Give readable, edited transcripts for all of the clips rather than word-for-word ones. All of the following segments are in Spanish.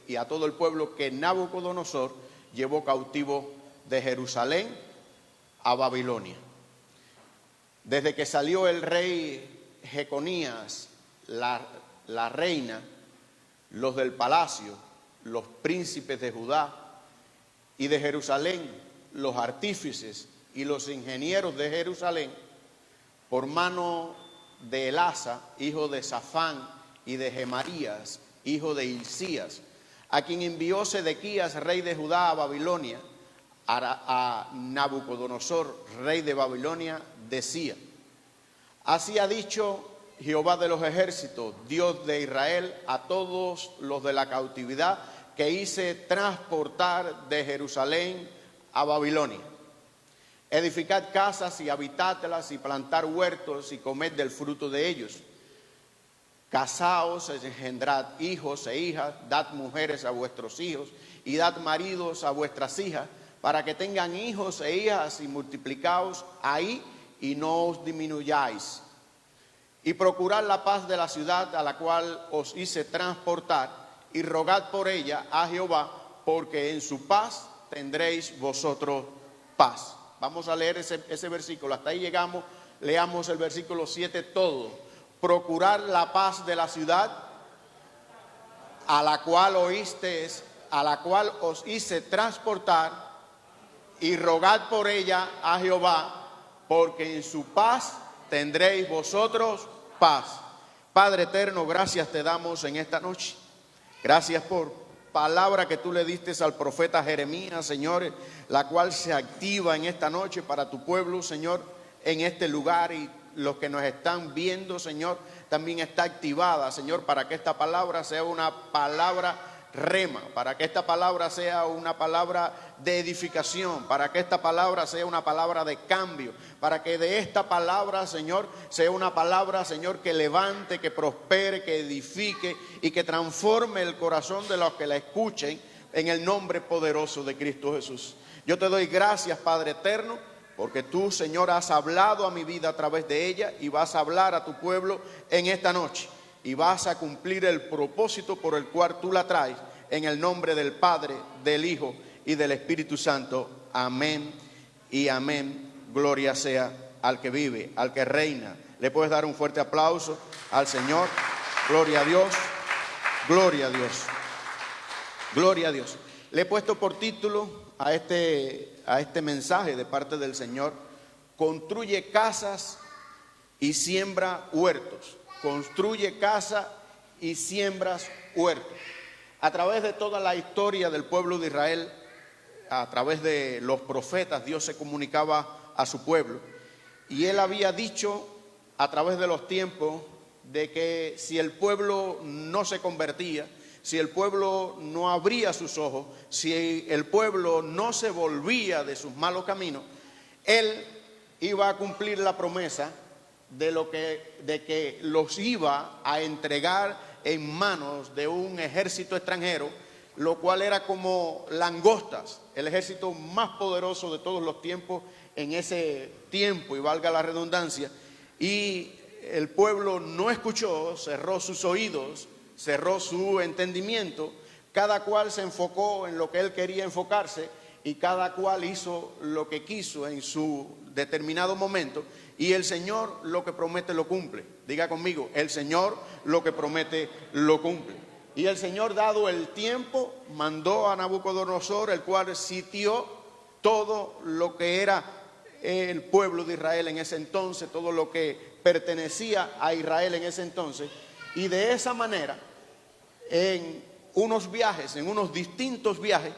y a todo el pueblo que Nabucodonosor llevó cautivo de Jerusalén a Babilonia. Desde que salió el rey Jeconías, la reina, los del palacio, los príncipes de Judá y de Jerusalén, los artífices y los ingenieros de Jerusalén, por mano de Elasa, hijo de Safán, y de Gemarías, hijo de Hilcías, a quien envió Sedequías, rey de Judá, a Babilonia, a Nabucodonosor, rey de Babilonia, decía: así ha dicho Jehová de los ejércitos, Dios de Israel, a todos los de la cautividad que hice transportar de Jerusalén a Babilonia. Edificad casas y habitadlas, y plantar huertos y comed del fruto de ellos. Casaos, engendrad hijos e hijas, dad mujeres a vuestros hijos y dad maridos a vuestras hijas, para que tengan hijos e hijas, y multiplicaos ahí y no os disminuyáis. Y procurad la paz de la ciudad a la cual os hice transportar, y rogad por ella a Jehová, porque en su paz tendréis vosotros paz. Vamos a leer ese versículo, hasta ahí llegamos. Leamos el versículo 7 todo. Procurar la paz de la ciudad a la cual os hice transportar, y rogad por ella a Jehová, porque en su paz tendréis vosotros paz. Padre eterno, gracias te damos en esta noche. Gracias por palabra que tú le diste al profeta Jeremías, Señor, la cual se activa en esta noche para tu pueblo, Señor, en este lugar, y los que nos están viendo, Señor, también está activada, Señor, para que esta palabra sea una palabra rema, para que esta palabra sea una palabra de edificación, para que esta palabra sea una palabra de cambio, para que de esta palabra, Señor, sea una palabra, Señor, que levante, que prospere, que edifique y que transforme el corazón de los que la escuchen, en el nombre poderoso de Cristo Jesús. Yo te doy gracias, Padre eterno, porque tú, Señor, has hablado a mi vida a través de ella, y vas a hablar a tu pueblo en esta noche, y vas a cumplir el propósito por el cual tú la traes, en el nombre del Padre, del Hijo y del Espíritu Santo. Amén y amén. Gloria sea al que vive, al que reina. Le puedes dar un fuerte aplauso al Señor. Gloria a Dios, gloria a Dios, gloria a Dios. Le he puesto por título a este mensaje de parte del Señor: construye casas y siembra huertos. Construye casa y siembras huertos. A través de toda la historia del pueblo de Israel, a través de los profetas, Dios se comunicaba a su pueblo, y Él había dicho a través de los tiempos de que si el pueblo no se convertía, si el pueblo no abría sus ojos, si el pueblo no se volvía de sus malos caminos, Él iba a cumplir la promesa de que los iba a entregar en manos de un ejército extranjero, lo cual era como langostas, el ejército más poderoso de todos los tiempos en ese tiempo, y valga la redundancia. Y el pueblo no escuchó, cerró sus oídos, cerró su entendimiento, cada cual se enfocó en lo que él quería enfocarse, y cada cual hizo lo que quiso en su determinado momento. Y el Señor lo que promete lo cumple. Diga conmigo: el Señor lo que promete lo cumple. Y el Señor, dado el tiempo, mandó a Nabucodonosor, el cual sitió todo lo que era el pueblo de Israel en ese entonces, todo lo que pertenecía a Israel en ese entonces. Y de esa manera, en unos viajes, en unos distintos viajes,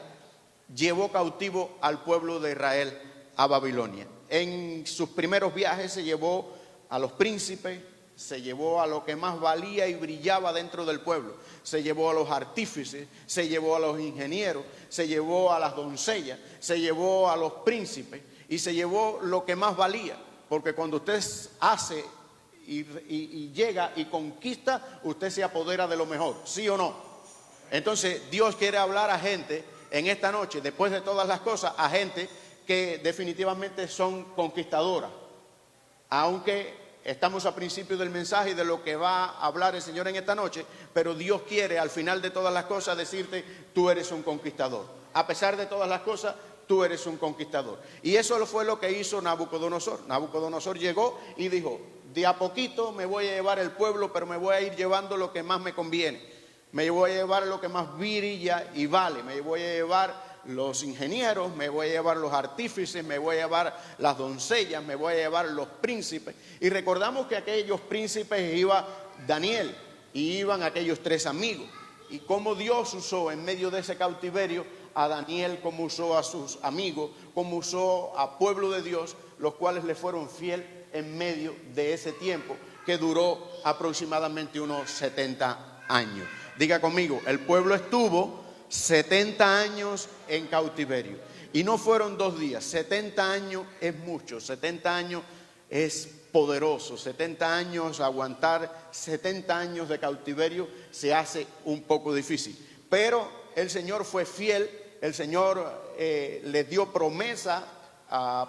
llevó cautivo al pueblo de Israel a Babilonia. En sus primeros viajes se llevó a los príncipes, se llevó a lo que más valía y brillaba dentro del pueblo, se llevó a los artífices, se llevó a los ingenieros, se llevó a las doncellas, se llevó a los príncipes, y se llevó lo que más valía, porque cuando usted hace y llega y conquista, usted se apodera de lo mejor, ¿sí o no? Entonces Dios quiere hablar a gente en esta noche, después de todas las cosas, a gente que definitivamente son conquistadoras, aunque estamos a principio del mensaje y de lo que va a hablar el Señor en esta noche, pero Dios quiere al final de todas las cosas decirte, tú eres un conquistador. A pesar de todas las cosas, tú eres un conquistador. Y eso fue lo que hizo Nabucodonosor. Nabucodonosor llegó y dijo, de a poquito me voy a llevar el pueblo, pero me voy a ir llevando lo que más me conviene. Me voy a llevar lo que más brilla y vale. Me voy a llevar los ingenieros, me voy a llevar los artífices, me voy a llevar las doncellas, me voy a llevar los príncipes. Y recordamos que aquellos príncipes iba Daniel y iban aquellos 3 amigos. Y cómo Dios usó en medio de ese cautiverio a Daniel, cómo usó a sus amigos, cómo usó a pueblo de Dios, los cuales le fueron fiel en medio de ese tiempo que duró aproximadamente unos 70 años. Diga conmigo, el pueblo estuvo 70 años en cautiverio. Y no fueron 2 días, 70 años es mucho, 70 años es poderoso, 70 años, aguantar 70 años de cautiverio se hace un poco difícil. Pero el Señor fue fiel, el Señor les dio promesa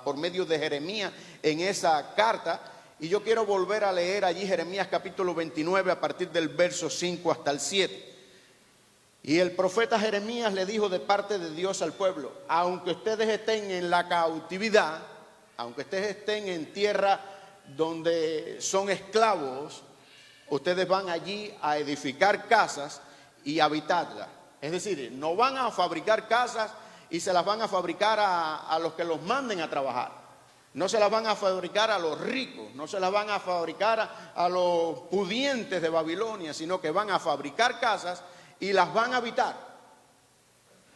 por medio de Jeremías en esa carta. Y yo quiero volver a leer allí Jeremías capítulo 29 a partir del verso 5 hasta el 7. Y el profeta Jeremías le dijo de parte de Dios al pueblo, aunque ustedes estén en la cautividad, aunque ustedes estén en tierra donde son esclavos, ustedes van allí a edificar casas y habitarlas. Es decir, no van a fabricar casas y se las van a fabricar a los que los manden a trabajar. No se las van a fabricar a los ricos, no se las van a fabricar a los pudientes de Babilonia, sino que van a fabricar casas y las van a habitar.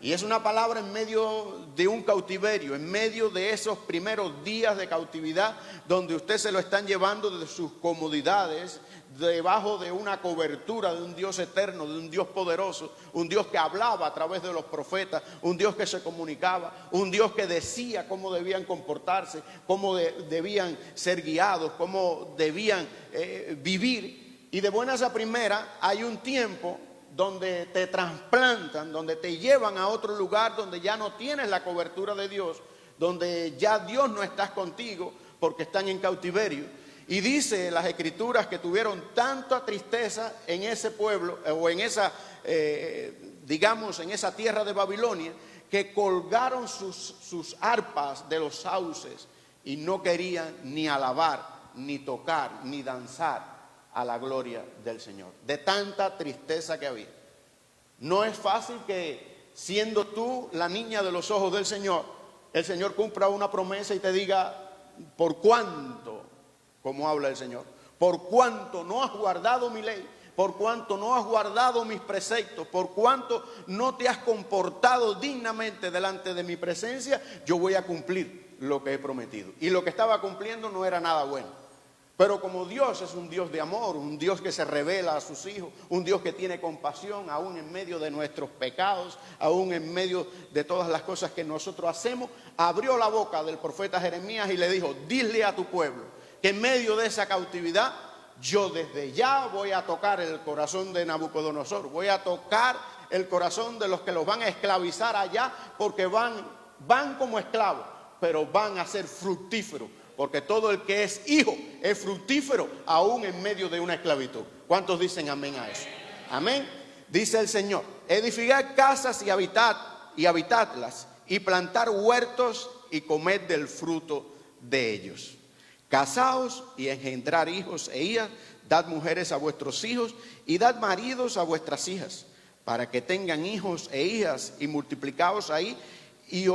Y es una palabra en medio de un cautiverio, en medio de esos primeros días de cautividad, donde usted se lo están llevando de sus comodidades, debajo de una cobertura de un Dios eterno, de un Dios poderoso, un Dios que hablaba a través de los profetas, un Dios que se comunicaba, un Dios que decía cómo debían comportarse, cómo debían ser guiados, cómo debían vivir. Y de buenas a primeras hay un tiempo donde te trasplantan, donde te llevan a otro lugar donde ya no tienes la cobertura de Dios, donde ya Dios no está contigo porque están en cautiverio. Y dice las escrituras que tuvieron tanta tristeza en ese pueblo o en esa, digamos, en esa tierra de Babilonia, que colgaron sus arpas de los sauces y no querían ni alabar, ni tocar, ni danzar a la gloria del Señor, de tanta tristeza que había. No es fácil que siendo tú la niña de los ojos del Señor, el Señor cumpla una promesa y te diga, ¿por cuánto? Como habla el Señor, ¿por cuánto no has guardado mi ley? ¿Por cuánto no has guardado mis preceptos? ¿Por cuánto no te has comportado dignamente delante de mi presencia? Yo voy a cumplir lo que he prometido. Y lo que estaba cumpliendo no era nada bueno. Pero como Dios es un Dios de amor, un Dios que se revela a sus hijos, un Dios que tiene compasión aún en medio de nuestros pecados, aún en medio de todas las cosas que nosotros hacemos, abrió la boca del profeta Jeremías y le dijo, dile a tu pueblo que en medio de esa cautividad, yo desde ya voy a tocar el corazón de Nabucodonosor, voy a tocar el corazón de los que los van a esclavizar allá, porque van como esclavos, pero van a ser fructíferos. Porque todo el que es hijo es fructífero aún en medio de una esclavitud. ¿Cuántos dicen amén a eso? Amén. Dice el Señor, edificar casas y habitadlas, y plantar huertos y comed del fruto de ellos. Casaos y engendrar hijos e hijas, dad mujeres a vuestros hijos y dad maridos a vuestras hijas, para que tengan hijos e hijas y multiplicaos ahí y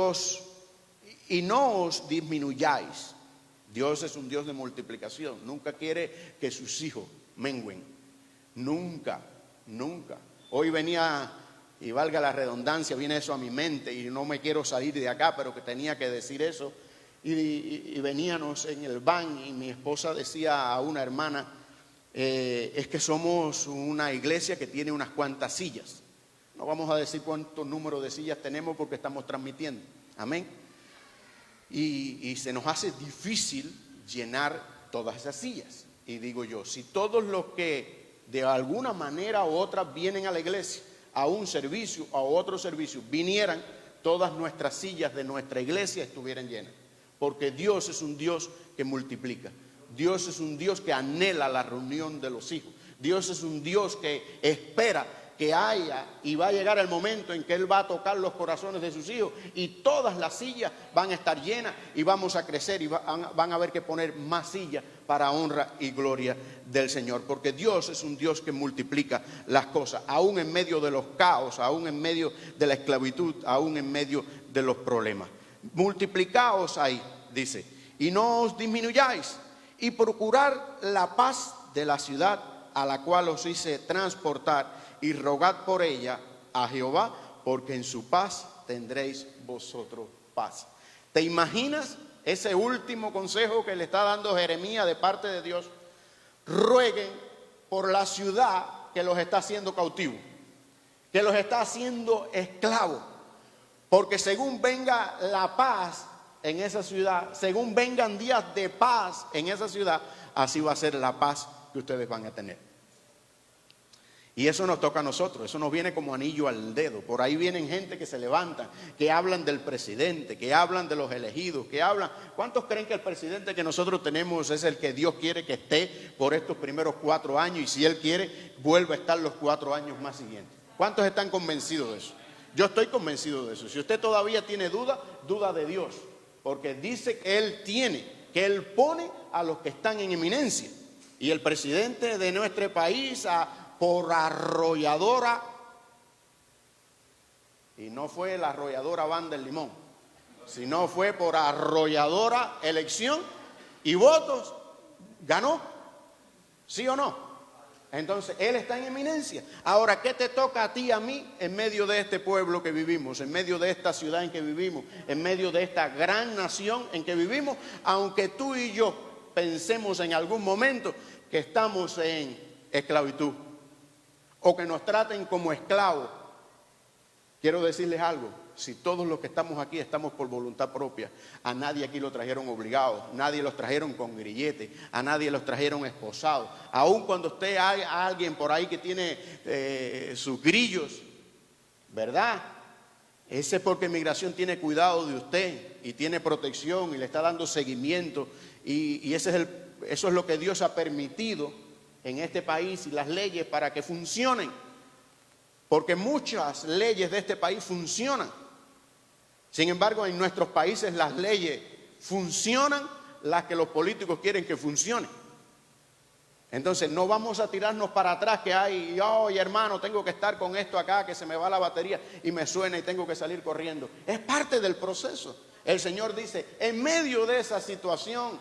no os disminuyáis. Dios es un Dios de multiplicación, nunca quiere que sus hijos mengüen, nunca. Hoy venía, y valga la redundancia, viene eso a mi mente y no me quiero salir de acá, pero que tenía que decir eso, y veníamos en el van y mi esposa decía a una hermana, es que somos una iglesia que tiene unas cuantas sillas, no vamos a decir cuántos números de sillas tenemos porque estamos transmitiendo, amén. Y se nos hace difícil llenar todas esas sillas. Y digo yo, si todos los que de alguna manera u otra vienen a la iglesia, a un servicio o a otro servicio, vinieran, todas nuestras sillas de nuestra iglesia estuvieran llenas. Porque Dios es un Dios que multiplica. Dios es un Dios que anhela la reunión de los hijos. Dios es un Dios que espera que haya, y va a llegar el momento en que Él va a tocar los corazones de sus hijos y todas las sillas van a estar llenas y vamos a crecer y van a haber que poner más sillas para honra y gloria del Señor, porque Dios es un Dios que multiplica las cosas, aún en medio de los caos, aún en medio de la esclavitud, aún en medio de los problemas. Multiplicaos ahí, dice, y no os disminuyáis, y procurar la paz de la ciudad a la cual os hice transportar, y rogad por ella a Jehová, porque en su paz tendréis vosotros paz. ¿Te imaginas ese último consejo que le está dando Jeremías de parte de Dios? Rueguen por la ciudad que los está haciendo cautivos, que los está haciendo esclavos, porque según venga la paz en esa ciudad, según vengan días de paz en esa ciudad, así va a ser la paz que ustedes van a tener. Y eso nos toca a nosotros, eso nos viene como anillo al dedo. Por ahí vienen gente que se levantan, que hablan del presidente, que hablan de los elegidos, que hablan. ¿Cuántos creen que el presidente que nosotros tenemos es el que Dios quiere que esté por estos primeros 4 años y si Él quiere, vuelva a estar los 4 años más siguientes? ¿Cuántos están convencidos de eso? Yo estoy convencido de eso. Si usted todavía tiene duda, duda de Dios, porque dice que Él tiene, que Él pone a los que están en eminencia. Y el presidente de nuestro país, por arrolladora, y no fue la arrolladora Van del Limón, sino fue por arrolladora elección y votos, ganó, ¿sí o no? Entonces, Él está en eminencia. Ahora, ¿qué te toca a ti y a mí en medio de este pueblo que vivimos, en medio de esta ciudad en que vivimos, en medio de esta gran nación en que vivimos? Aunque tú y yo pensemos en algún momento que estamos en esclavitud, o que nos traten como esclavos, quiero decirles algo: si todos los que estamos aquí estamos por voluntad propia, a nadie aquí lo trajeron obligados, nadie los trajeron con grillete, a nadie los trajeron esposados. Aun cuando usted hay a alguien por ahí que tiene sus grillos, ¿verdad? Ese es porque Migración tiene cuidado de usted y tiene protección y le está dando seguimiento, y eso es lo que Dios ha permitido en este país y las leyes para que funcionen, porque muchas leyes de este país funcionan. Sin embargo, en nuestros países las leyes funcionan las que los políticos quieren que funcionen. Entonces no vamos a tirarnos para atrás que hay, oye hermano, tengo que estar con esto acá, que se me va la batería y me suena y tengo que salir corriendo. Es parte del proceso. El Señor dice, en medio de esa situación,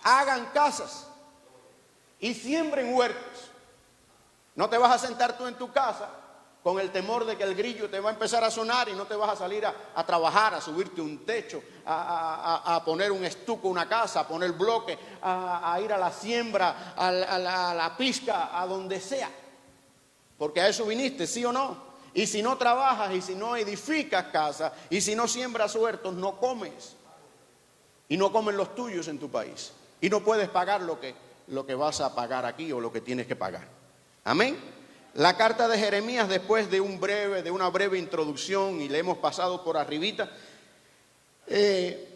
hagan casas y siembren huertos. No te vas a sentar tú en tu casa con el temor de que el grillo te va a empezar a sonar y no te vas a salir a trabajar, a subirte un techo, a poner un estuco, una casa, a poner bloques, a ir a la siembra, a la pizca, a donde sea. Porque a eso viniste, ¿sí o no? Y si no trabajas, y si no edificas casa, y si no siembras huertos, no comes. Y no comen los tuyos en tu país. Y no puedes pagar lo que vas a pagar aquí o lo que tienes que pagar. Amén. La carta de Jeremías, después de una breve introducción, y le hemos pasado por arribita, le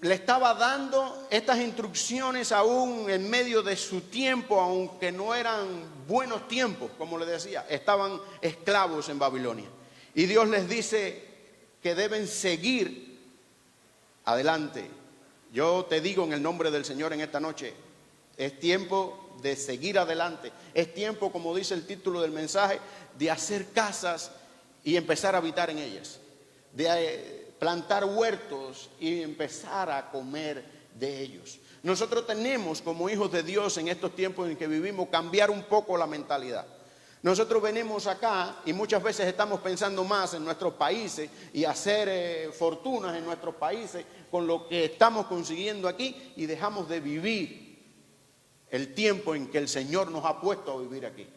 estaba dando estas instrucciones aún en medio de su tiempo, aunque no eran buenos tiempos, como le decía, estaban esclavos en Babilonia. Y Dios les dice que deben seguir adelante. Yo te digo en el nombre del Señor en esta noche, es tiempo de seguir adelante. Es tiempo, como dice el título del mensaje, de hacer casas y empezar a habitar en ellas. De plantar huertos y empezar a comer de ellos. Nosotros tenemos, como hijos de Dios en estos tiempos en que vivimos, cambiar un poco la mentalidad. Nosotros venimos acá y muchas veces estamos pensando más en nuestros países y hacer fortunas en nuestros países con lo que estamos consiguiendo aquí, y dejamos de vivir el tiempo en que el Señor nos ha puesto a vivir aquí.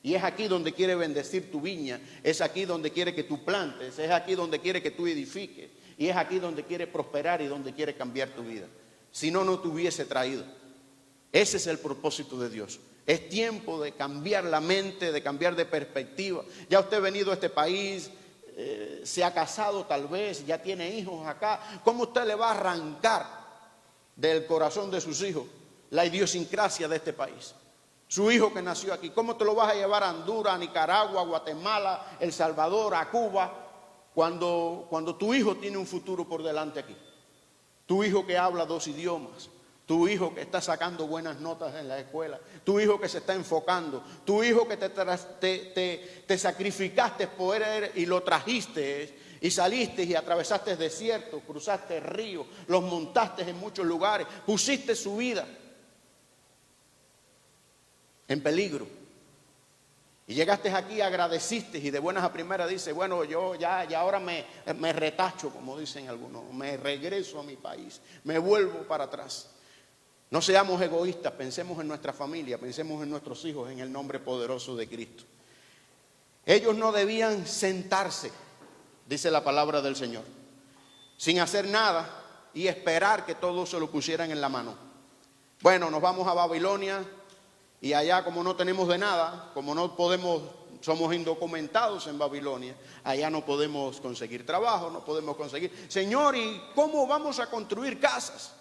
Y es aquí donde quiere bendecir tu viña, es aquí donde quiere que tú plantes, es aquí donde quiere que tú edifiques, y es aquí donde quiere prosperar y donde quiere cambiar tu vida. Si no, no te hubiese traído. Ese es el propósito de Dios. Es tiempo de cambiar la mente, de cambiar de perspectiva. Ya usted ha venido a este país, se ha casado tal vez, ya tiene hijos acá. ¿Cómo usted le va a arrancar del corazón de sus hijos la idiosincrasia de este país. Su hijo que nació aquí, ¿cómo te lo vas a llevar a Honduras, a Nicaragua, a Guatemala, El Salvador, a Cuba, cuando tu hijo tiene un futuro por delante aquí? Tu hijo que habla 2 idiomas, tu hijo que está sacando buenas notas en la escuela, tu hijo que se está enfocando, tu hijo que te sacrificaste por él y lo trajiste y saliste y atravesaste desiertos, cruzaste ríos, los montaste en muchos lugares, pusiste su vida en peligro. Y llegaste aquí, agradeciste y de buenas a primeras dices, bueno, yo ya ahora me retacho, como dicen algunos, me regreso a mi país, me vuelvo para atrás. No seamos egoístas, pensemos en nuestra familia, pensemos en nuestros hijos, en el nombre poderoso de Cristo. Ellos no debían sentarse, dice la palabra del Señor, sin hacer nada y esperar que todos se lo pusieran en la mano. Bueno, nos vamos a Babilonia. Y allá, como no tenemos de nada, como no podemos, somos indocumentados en Babilonia, allá no podemos conseguir trabajo, no podemos conseguir. Señor, ¿y cómo vamos a construir casas?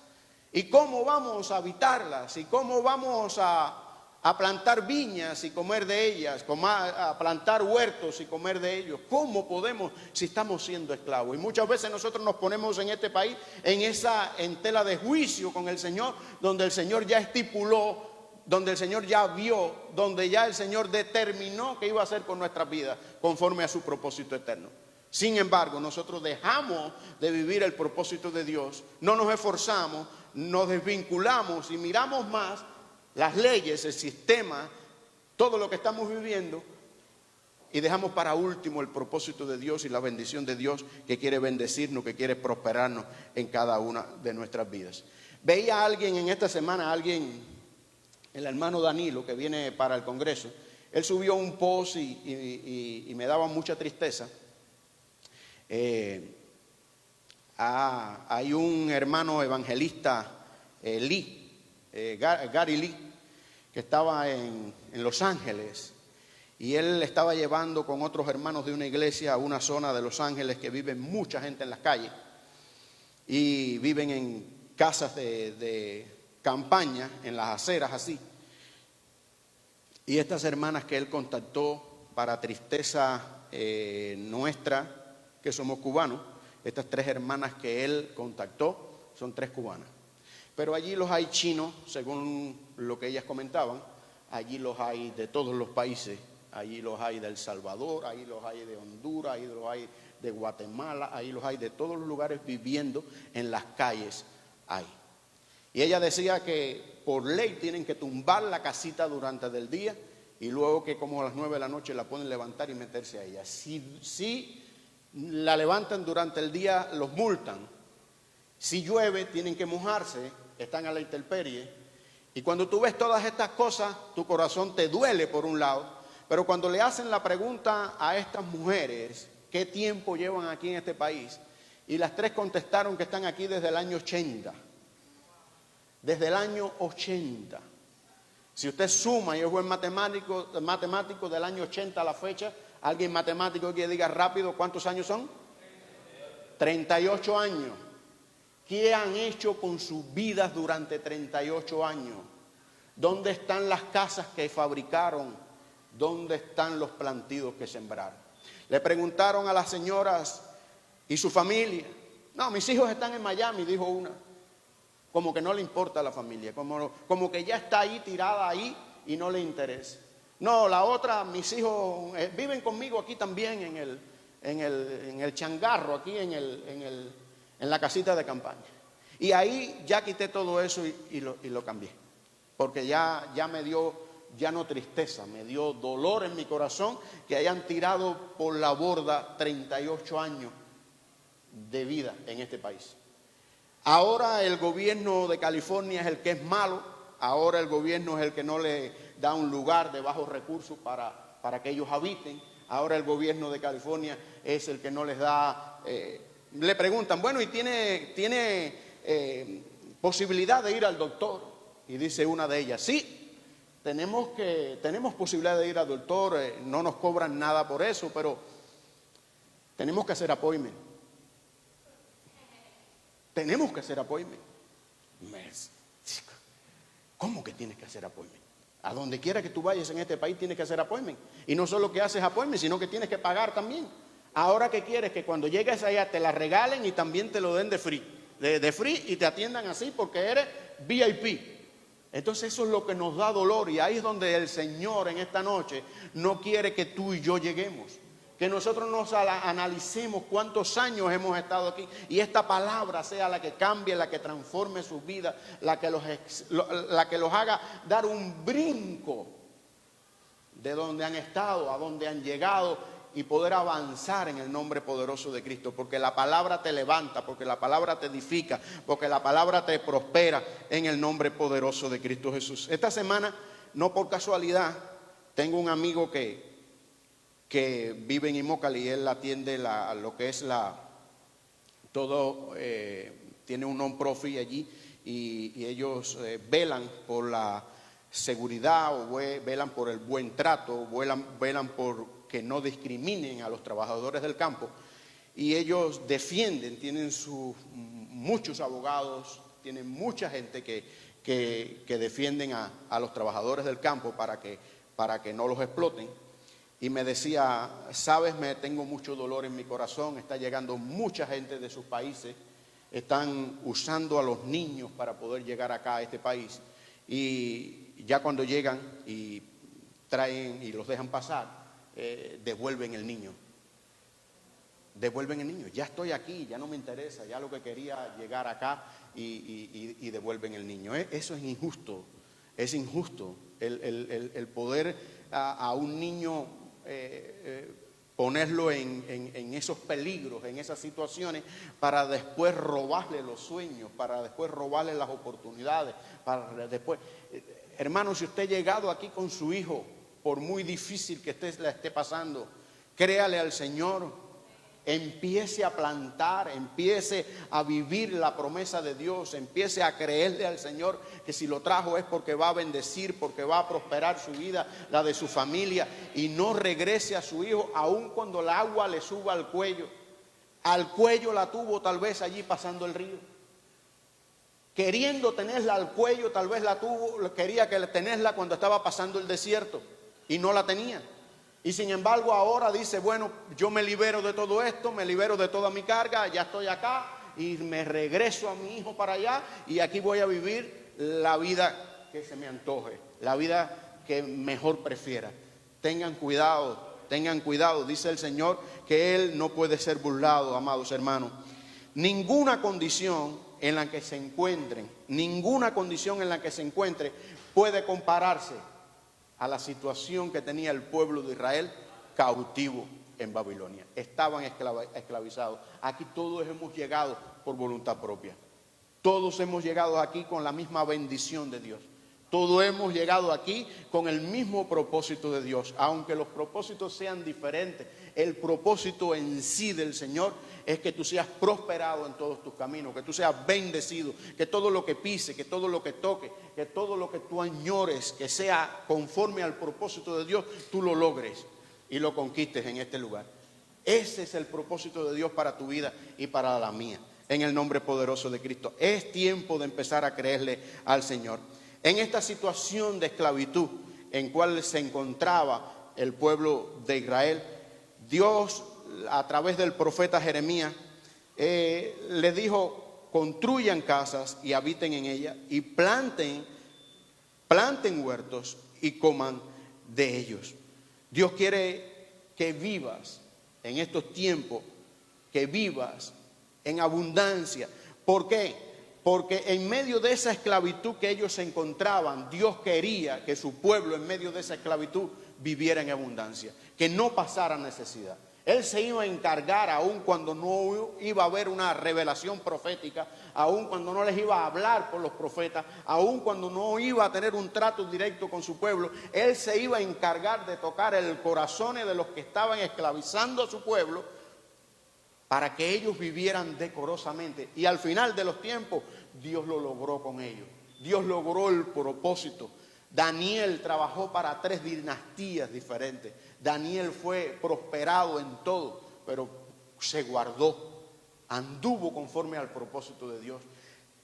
¿Y cómo vamos a habitarlas? ¿Y cómo vamos a plantar viñas y comer de ellas? A plantar huertos y comer de ellos. ¿Cómo podemos si estamos siendo esclavos? Y muchas veces nosotros nos ponemos en este país en tela de juicio con el Señor, donde el Señor ya estipuló, donde el Señor ya vio, donde ya el Señor determinó qué iba a hacer con nuestras vidas conforme a su propósito eterno. Sin embargo, nosotros dejamos de vivir el propósito de Dios, no nos esforzamos, nos desvinculamos y miramos más las leyes, el sistema, todo lo que estamos viviendo y dejamos para último el propósito de Dios y la bendición de Dios que quiere bendecirnos, que quiere prosperarnos en cada una de nuestras vidas. Veía a alguien en esta semana, el hermano Danilo, que viene para el Congreso, él subió un post y me daba mucha tristeza. Hay un hermano evangelista, Gary Lee, que estaba en Los Ángeles, y él estaba llevando con otros hermanos de una iglesia a una zona de Los Ángeles que vive mucha gente en las calles, y viven en casas de campaña, en las aceras así. Y estas hermanas que él contactó, para tristeza nuestra, que somos cubanos, estas 3 hermanas que él contactó son 3 cubanas. Pero allí los hay chinos, según lo que ellas comentaban, allí los hay de todos los países, allí los hay de El Salvador, allí los hay de Honduras, allí los hay de Guatemala, allí los hay de todos los lugares viviendo en las calles ahí. Y ella decía que por ley tienen que tumbar la casita durante el día y luego que como a las 9 de la noche la pueden levantar y meterse a ella. Si la levantan durante el día, los multan. Si llueve, tienen que mojarse, están a la intemperie. Y cuando tú ves todas estas cosas, tu corazón te duele por un lado. Pero cuando le hacen la pregunta a estas mujeres, ¿qué tiempo llevan aquí en este país? Y las 3 contestaron que están aquí desde el año 80. Desde el año 80. Si usted suma y es buen matemático del año 80 a la fecha, alguien matemático que diga rápido, ¿cuántos años son? 38 años. ¿Qué han hecho con sus vidas durante 38 años? ¿Dónde están las casas que fabricaron? ¿Dónde están los plantíos que sembraron? Le preguntaron a las señoras y su familia. No, mis hijos están en Miami, dijo una. Como que no le importa a la familia, como que ya está ahí, tirada ahí y no le interesa. No, la otra, mis hijos viven conmigo aquí también en el changarro, aquí en la casita de campaña. Y ahí ya quité todo eso y lo cambié. Porque ya me dio, ya no tristeza, me dio dolor en mi corazón que hayan tirado por la borda 38 años de vida en este país. Ahora el gobierno de California es el que es malo, ahora el gobierno es el que no le da un lugar de bajos recursos para que ellos habiten, ahora el gobierno de California es el que no les da, le preguntan, bueno, ¿y tiene posibilidad de ir al doctor? Y dice una de ellas, sí, tenemos posibilidad de ir al doctor, no nos cobran nada por eso, pero tenemos que hacer appointment. Tenemos que hacer appointment. ¿Cómo que tienes que hacer appointment? A donde quiera que tú vayas en este país tienes que hacer appointment. Y no solo que haces appointment, sino que tienes que pagar también. Ahora, ¿qué quieres? Que cuando llegues allá te la regalen y también te lo den de free. De free, y te atiendan así porque eres VIP. Entonces eso es lo que nos da dolor, y ahí es donde el Señor en esta noche no quiere que tú y yo lleguemos. Que nosotros nos analicemos cuántos años hemos estado aquí y esta palabra sea la que cambie, la que transforme su vida, la que los haga dar un brinco de donde han estado a donde han llegado y poder avanzar en el nombre poderoso de Cristo. Porque la palabra te levanta, porque la palabra te edifica, porque la palabra te prospera en el nombre poderoso de Cristo Jesús. Esta semana, no por casualidad, tengo un amigo que vive en Imócali y él atiende lo que es tiene un non-profit allí y ellos velan por la seguridad o velan por el buen trato, velan por que no discriminen a los trabajadores del campo, y ellos defienden, tienen muchos abogados, tienen mucha gente que defienden a los trabajadores del campo para que no los exploten. Y me decía, sabes, tengo mucho dolor en mi corazón, está llegando mucha gente de sus países, están usando a los niños para poder llegar acá a este país, y ya cuando llegan y traen y los dejan pasar, devuelven el niño. Ya estoy aquí, ya no me interesa, ya lo que quería llegar acá, y devuelven el niño. Eso es injusto, es injusto el poder a un niño ponerlo en esos peligros, en esas situaciones, para después robarle los sueños, para después robarle las oportunidades, para después. Hermano, si usted ha llegado aquí con su hijo, por muy difícil que la esté pasando, créale al Señor, empiece a plantar, empiece a vivir la promesa de Dios, empiece a creerle al Señor que si lo trajo es porque va a bendecir, porque va a prosperar su vida, la de su familia, y no regrese a su hijo aun cuando el agua le suba al cuello. Al cuello la tuvo tal vez allí pasando el río. Queriendo tenerla al cuello, tal vez la tuvo, quería tenerla cuando estaba pasando el desierto y no la tenía. Y sin embargo ahora dice, bueno, yo me libero de todo esto, me libero de toda mi carga, ya estoy acá y me regreso a mi hijo para allá, y aquí voy a vivir la vida que se me antoje, la vida que mejor prefiera. Tengan cuidado, dice el Señor, que Él no puede ser burlado, amados hermanos. Ninguna condición en la que se encuentre puede compararse a la situación que tenía el pueblo de Israel cautivo en Babilonia. Estaban esclavizados. Aquí todos hemos llegado por voluntad propia. Todos hemos llegado aquí con la misma bendición de Dios. Todos hemos llegado aquí con el mismo propósito de Dios, aunque los propósitos sean diferentes. El propósito en sí del Señor es que tú seas prosperado en todos tus caminos, que tú seas bendecido, que todo lo que pise, que todo lo que toque, que todo lo que tú añores, que sea conforme al propósito de Dios, tú lo logres y lo conquistes en este lugar. Ese es el propósito de Dios para tu vida y para la mía, en el nombre poderoso de Cristo. Es tiempo de empezar a creerle al Señor. En esta situación de esclavitud en cual se encontraba el pueblo de Israel, Dios, a través del profeta Jeremías, le dijo: construyan casas y habiten en ellas, y planten huertos y coman de ellos. Dios quiere que vivas en estos tiempos, que vivas en abundancia. ¿Por qué? Porque en medio de esa esclavitud que ellos se encontraban, Dios quería que su pueblo en medio de esa esclavitud viviera en abundancia, que no pasara necesidad. Él se iba a encargar, aun cuando no iba a haber una revelación profética, aun cuando no les iba a hablar por los profetas, aun cuando no iba a tener un trato directo con su pueblo. Él se iba a encargar de tocar el corazón de los que estaban esclavizando a su pueblo, para que ellos vivieran decorosamente. Y al final de los tiempos, Dios lo logró con ellos. Dios logró el propósito. Daniel trabajó para 3 dinastías diferentes. Daniel fue prosperado en todo, pero se guardó, anduvo conforme al propósito de Dios.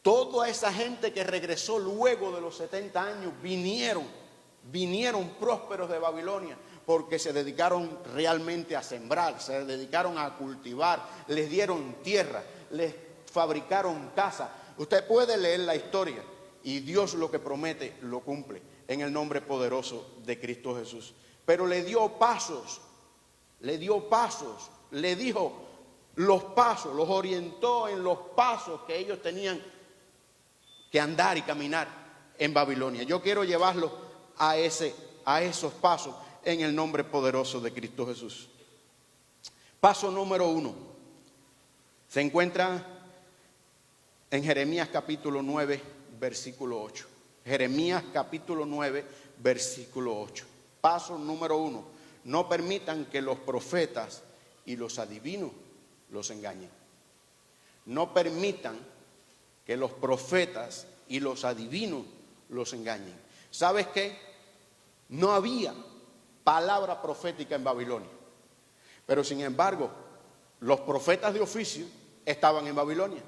Toda esa gente que regresó luego de los 70 años vinieron prósperos de Babilonia, porque se dedicaron realmente a sembrar, se dedicaron a cultivar, les dieron tierra, les fabricaron casa. Usted puede leer la historia y Dios lo que promete lo cumple en el nombre poderoso de Cristo Jesús. Pero le dio pasos, le dijo los pasos, los orientó en los pasos que ellos tenían que andar y caminar en Babilonia. Yo quiero llevarlos a esos pasos en el nombre poderoso de Cristo Jesús. Paso número 1 se encuentra en Jeremías capítulo 9, versículo 8. Jeremías capítulo 9, versículo 8. Paso número 1. No permitan que los profetas y los adivinos los engañen. No permitan que los profetas y los adivinos los engañen. ¿Sabes qué? No había palabra profética en Babilonia. Pero sin embargo, los profetas de oficio estaban en Babilonia.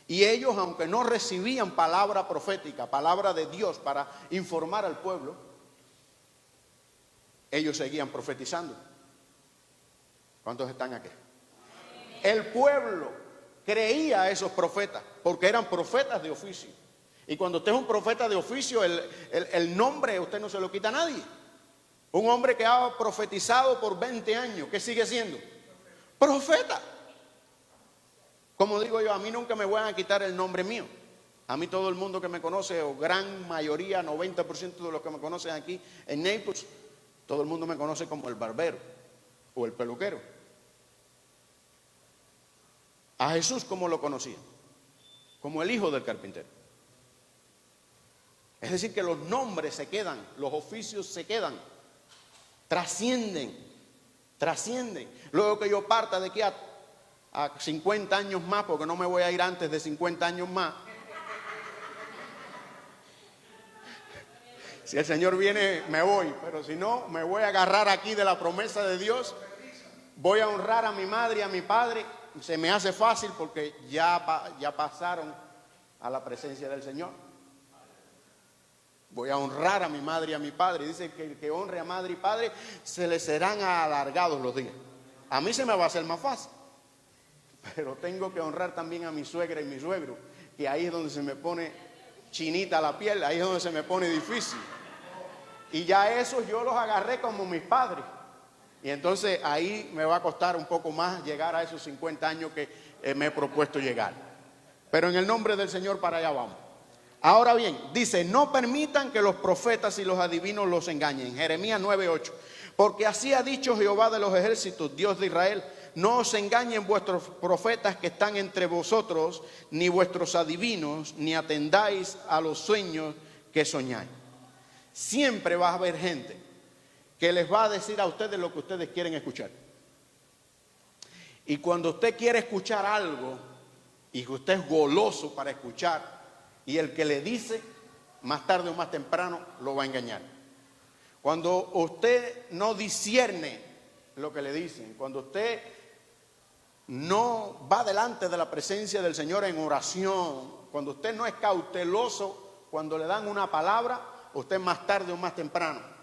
Y ellos, aunque no recibían palabra profética, palabra de Dios para informar al pueblo, ellos seguían profetizando. ¿Cuántos están aquí? El pueblo creía a esos profetas porque eran profetas de oficio. Y cuando usted es un profeta de oficio, el nombre usted no se lo quita a nadie. Un hombre que ha profetizado por 20 años, ¿qué sigue siendo? Profeta. Como digo yo, a mí nunca me van a quitar el nombre mío. A mí todo el mundo que me conoce, o gran mayoría, 90% de los que me conocen aquí en Naples, todo el mundo me conoce como el barbero o el peluquero. A Jesús, ¿cómo lo conocían? Como el hijo del carpintero. Es decir, que los nombres se quedan, los oficios se quedan, trascienden. Luego que yo parta de aquí a 50 años más, porque no me voy a ir antes de 50 años más. Si el Señor viene, me voy, pero si no, me voy a agarrar aquí de la promesa de Dios. Voy a honrar a mi madre y a mi padre. Se me hace fácil porque ya pasaron a la presencia del Señor. Voy a honrar a mi madre y a mi padre. Dice que el que honre a madre y padre, se le serán alargados los días. A mí se me va a hacer más fácil. Pero tengo que honrar también a mi suegra y mi suegro, que ahí es donde se me pone chinita la piel, ahí es donde se me pone difícil. Y ya esos yo los agarré como mis padres. Y entonces ahí me va a costar un poco más llegar a esos 50 años que me he propuesto llegar. Pero en el nombre del Señor para allá vamos. Ahora bien, dice, no permitan que los profetas y los adivinos los engañen. Jeremías 9:8. Porque así ha dicho Jehová de los ejércitos, Dios de Israel: no os engañen vuestros profetas que están entre vosotros, ni vuestros adivinos, ni atendáis a los sueños que soñáis. Siempre va a haber gente que les va a decir a ustedes lo que ustedes quieren escuchar. Y cuando usted quiere escuchar algo, y que usted es goloso para escuchar, y el que le dice, más tarde o más temprano, lo va a engañar. Cuando usted no discierne lo que le dicen, cuando usted no va delante de la presencia del Señor en oración, cuando usted no es cauteloso, cuando le dan una palabra, usted más tarde o más temprano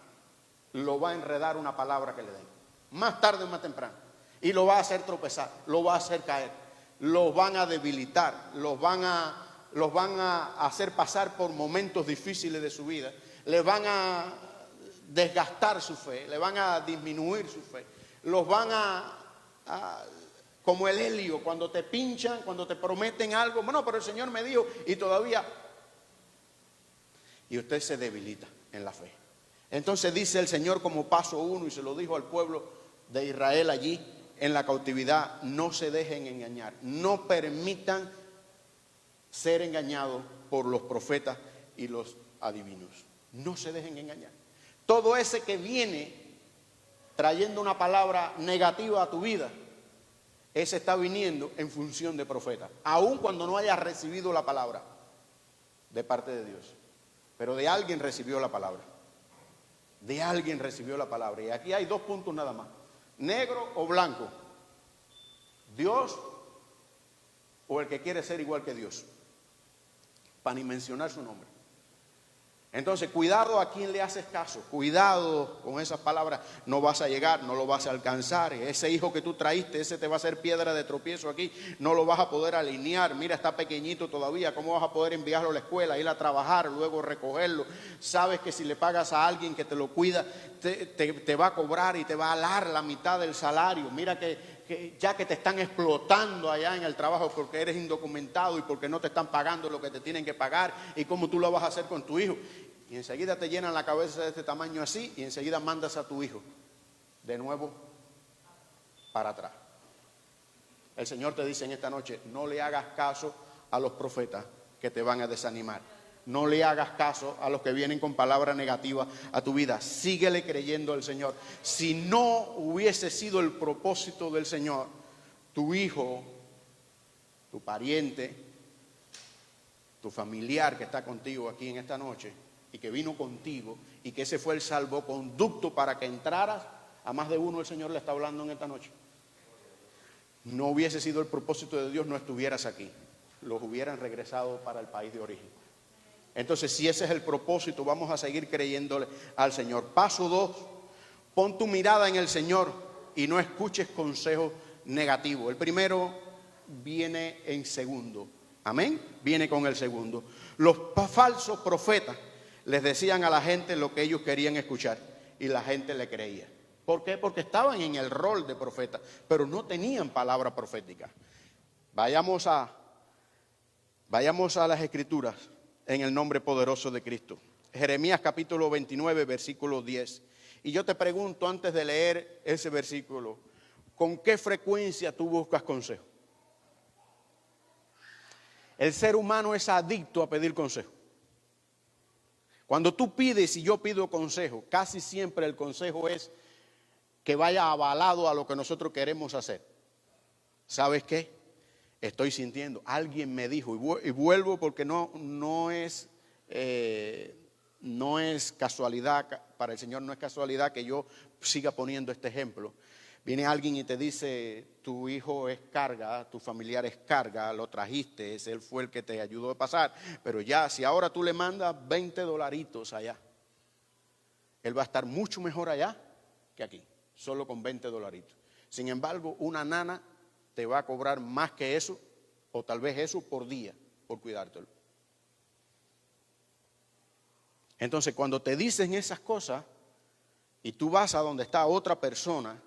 lo va a enredar una palabra que le den. Más tarde o más temprano. Y lo va a hacer tropezar, lo va a hacer caer, los van a debilitar, los van a hacer pasar por momentos difíciles de su vida, les van a desgastar su fe, le van a disminuir su fe, los van como el helio, cuando te pinchan, cuando te prometen algo, bueno, pero el Señor me dijo, y todavía, y usted se debilita en la fe. Entonces dice el Señor como paso 1, y se lo dijo al pueblo de Israel allí en la cautividad: no se dejen engañar, no permitan ser engañados por los profetas y los adivinos. No se dejen engañar. Todo ese que viene trayendo una palabra negativa a tu vida, ese está viniendo en función de profeta, aun cuando no haya recibido la palabra de parte de Dios. Pero de alguien recibió la palabra. De alguien recibió la palabra. Y aquí hay 2 puntos nada más: negro o blanco, Dios o el que quiere ser igual que Dios. para ni mencionar su nombre. Entonces, cuidado a quien le haces caso, cuidado con esas palabras, no vas a llegar, no lo vas a alcanzar, ese hijo que tú traíste, ese te va a hacer piedra de tropiezo aquí, no lo vas a poder alinear, mira, está pequeñito todavía, ¿cómo vas a poder enviarlo a la escuela, ir a trabajar, luego recogerlo? Sabes que si le pagas a alguien que te lo cuida, te va a cobrar y te va a alar la mitad del salario, mira que ya que te están explotando allá en el trabajo porque eres indocumentado y porque no te están pagando lo que te tienen que pagar, y cómo tú lo vas a hacer con tu hijo. Y enseguida te llenan la cabeza de este tamaño así, y enseguida mandas a tu hijo de nuevo para atrás. El Señor te dice en esta noche, no le hagas caso a los profetas que te van a desanimar. No le hagas caso a los que vienen con palabras negativas a tu vida. Síguele creyendo al Señor. Si no hubiese sido el propósito del Señor, tu hijo, tu pariente, tu familiar que está contigo aquí en esta noche y que vino contigo y que ese fue el salvoconducto para que entraras, a más de uno el Señor le está hablando en esta noche. No hubiese sido el propósito de Dios, no estuvieras aquí. Los hubieran regresado para el país de origen. Entonces, si ese es el propósito, vamos a seguir creyéndole al Señor. Paso 2, pon tu mirada en el Señor y no escuches consejos negativos. El primero viene en segundo. Amén. Viene con el segundo. Los falsos profetas les decían a la gente lo que ellos querían escuchar y la gente le creía. ¿Por qué? Porque estaban en el rol de profeta, pero no tenían palabra profética. Vayamos a las Escrituras en el nombre poderoso de Cristo. Jeremías capítulo 29, versículo 10. Y yo te pregunto antes de leer ese versículo, ¿con qué frecuencia tú buscas consejo? El ser humano es adicto a pedir consejo. Cuando tú pides y yo pido consejo, casi siempre el consejo es que vaya avalado a lo que nosotros queremos hacer. ¿Sabes qué? Estoy sintiendo, alguien me dijo, y vuelvo porque no es casualidad, para el Señor no es casualidad que yo siga poniendo este ejemplo. Viene alguien y te dice, tu hijo es carga, tu familiar es carga, lo trajiste, él fue el que te ayudó a pasar, pero ya, si ahora tú le mandas $20 allá, él va a estar mucho mejor allá que aquí, solo con $20. Sin embargo, una nana te va a cobrar más que eso, o tal vez eso por día, por cuidártelo. Entonces, cuando te dicen esas cosas, y tú vas a donde está otra persona,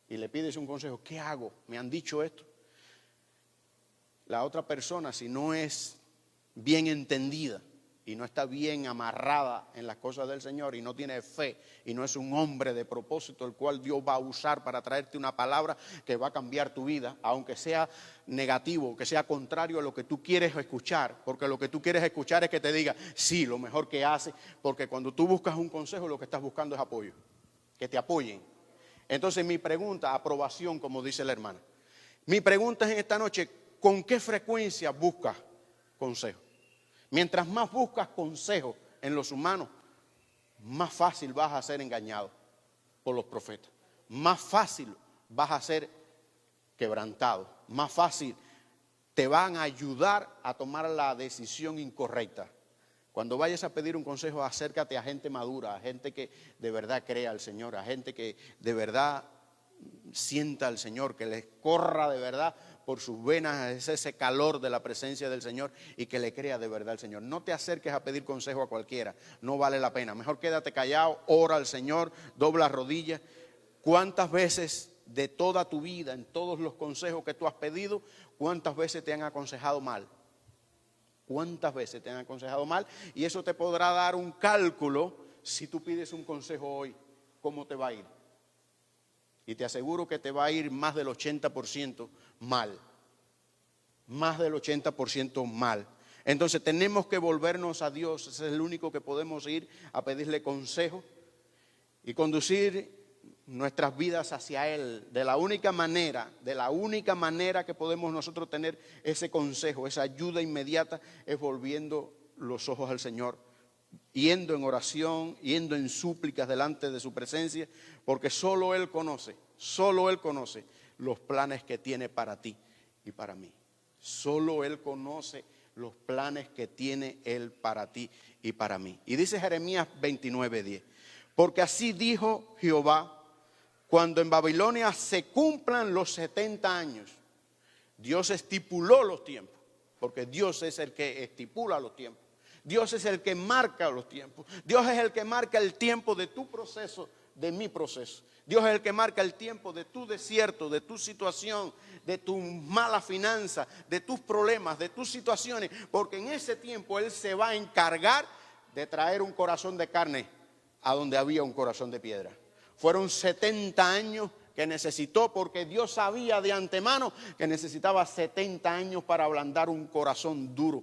y le pides un consejo, ¿qué hago? Me han dicho esto. La otra persona, si no es bien entendida y no está bien amarrada en las cosas del Señor y no tiene fe y no es un hombre de propósito el cual Dios va a usar para traerte una palabra que va a cambiar tu vida, aunque sea negativo, que sea contrario a lo que tú quieres escuchar, porque lo que tú quieres escuchar es que te diga, sí, lo mejor que hace, porque cuando tú buscas un consejo lo que estás buscando es apoyo, que te apoyen. Entonces mi pregunta, aprobación, como dice la hermana. Mi pregunta es en esta noche, ¿con qué frecuencia buscas consejo? Mientras más buscas consejo en los humanos, más fácil vas a ser engañado por los profetas. Más fácil vas a ser quebrantado. Más fácil te van a ayudar a tomar la decisión incorrecta. Cuando vayas a pedir un consejo, acércate a gente madura, a gente que de verdad crea al Señor, a gente que de verdad sienta al Señor, que les corra de verdad por sus venas ese calor de la presencia del Señor y que le crea de verdad al Señor. No te acerques a pedir consejo a cualquiera, no vale la pena. Mejor quédate callado, ora al Señor, dobla rodillas. ¿Cuántas veces de toda tu vida, en todos los consejos que tú has pedido, cuántas veces te han aconsejado mal? ¿Cuántas veces te han aconsejado mal? Y eso te podrá dar un cálculo si tú pides un consejo hoy, ¿cómo te va a ir? Y te aseguro que te va a ir más del 80% mal. Más del 80% mal. Entonces tenemos que volvernos a Dios, ese es el único que podemos ir a pedirle consejo y conducir nuestras vidas hacia Él. De la única manera que podemos nosotros tener ese consejo, esa ayuda inmediata, es volviendo los ojos al Señor, yendo en oración, yendo en súplicas delante de su presencia, porque solo Él conoce los planes que tiene para ti y para mí. Solo Él conoce los planes que tiene Él para ti y para mí. Y dice Jeremías 29:10, porque así dijo Jehová, cuando en Babilonia se cumplan los 70 años, Dios estipuló los tiempos, porque Dios es el que estipula los tiempos. Dios es el que marca los tiempos. Dios es el que marca el tiempo de tu proceso, de mi proceso. Dios es el que marca el tiempo de tu desierto, de tu situación, de tus malas finanzas, de tus problemas, de tus situaciones. Porque en ese tiempo Él se va a encargar de traer un corazón de carne a donde había un corazón de piedra. Fueron 70 años que necesitó, porque Dios sabía de antemano que necesitaba 70 años para ablandar un corazón duro.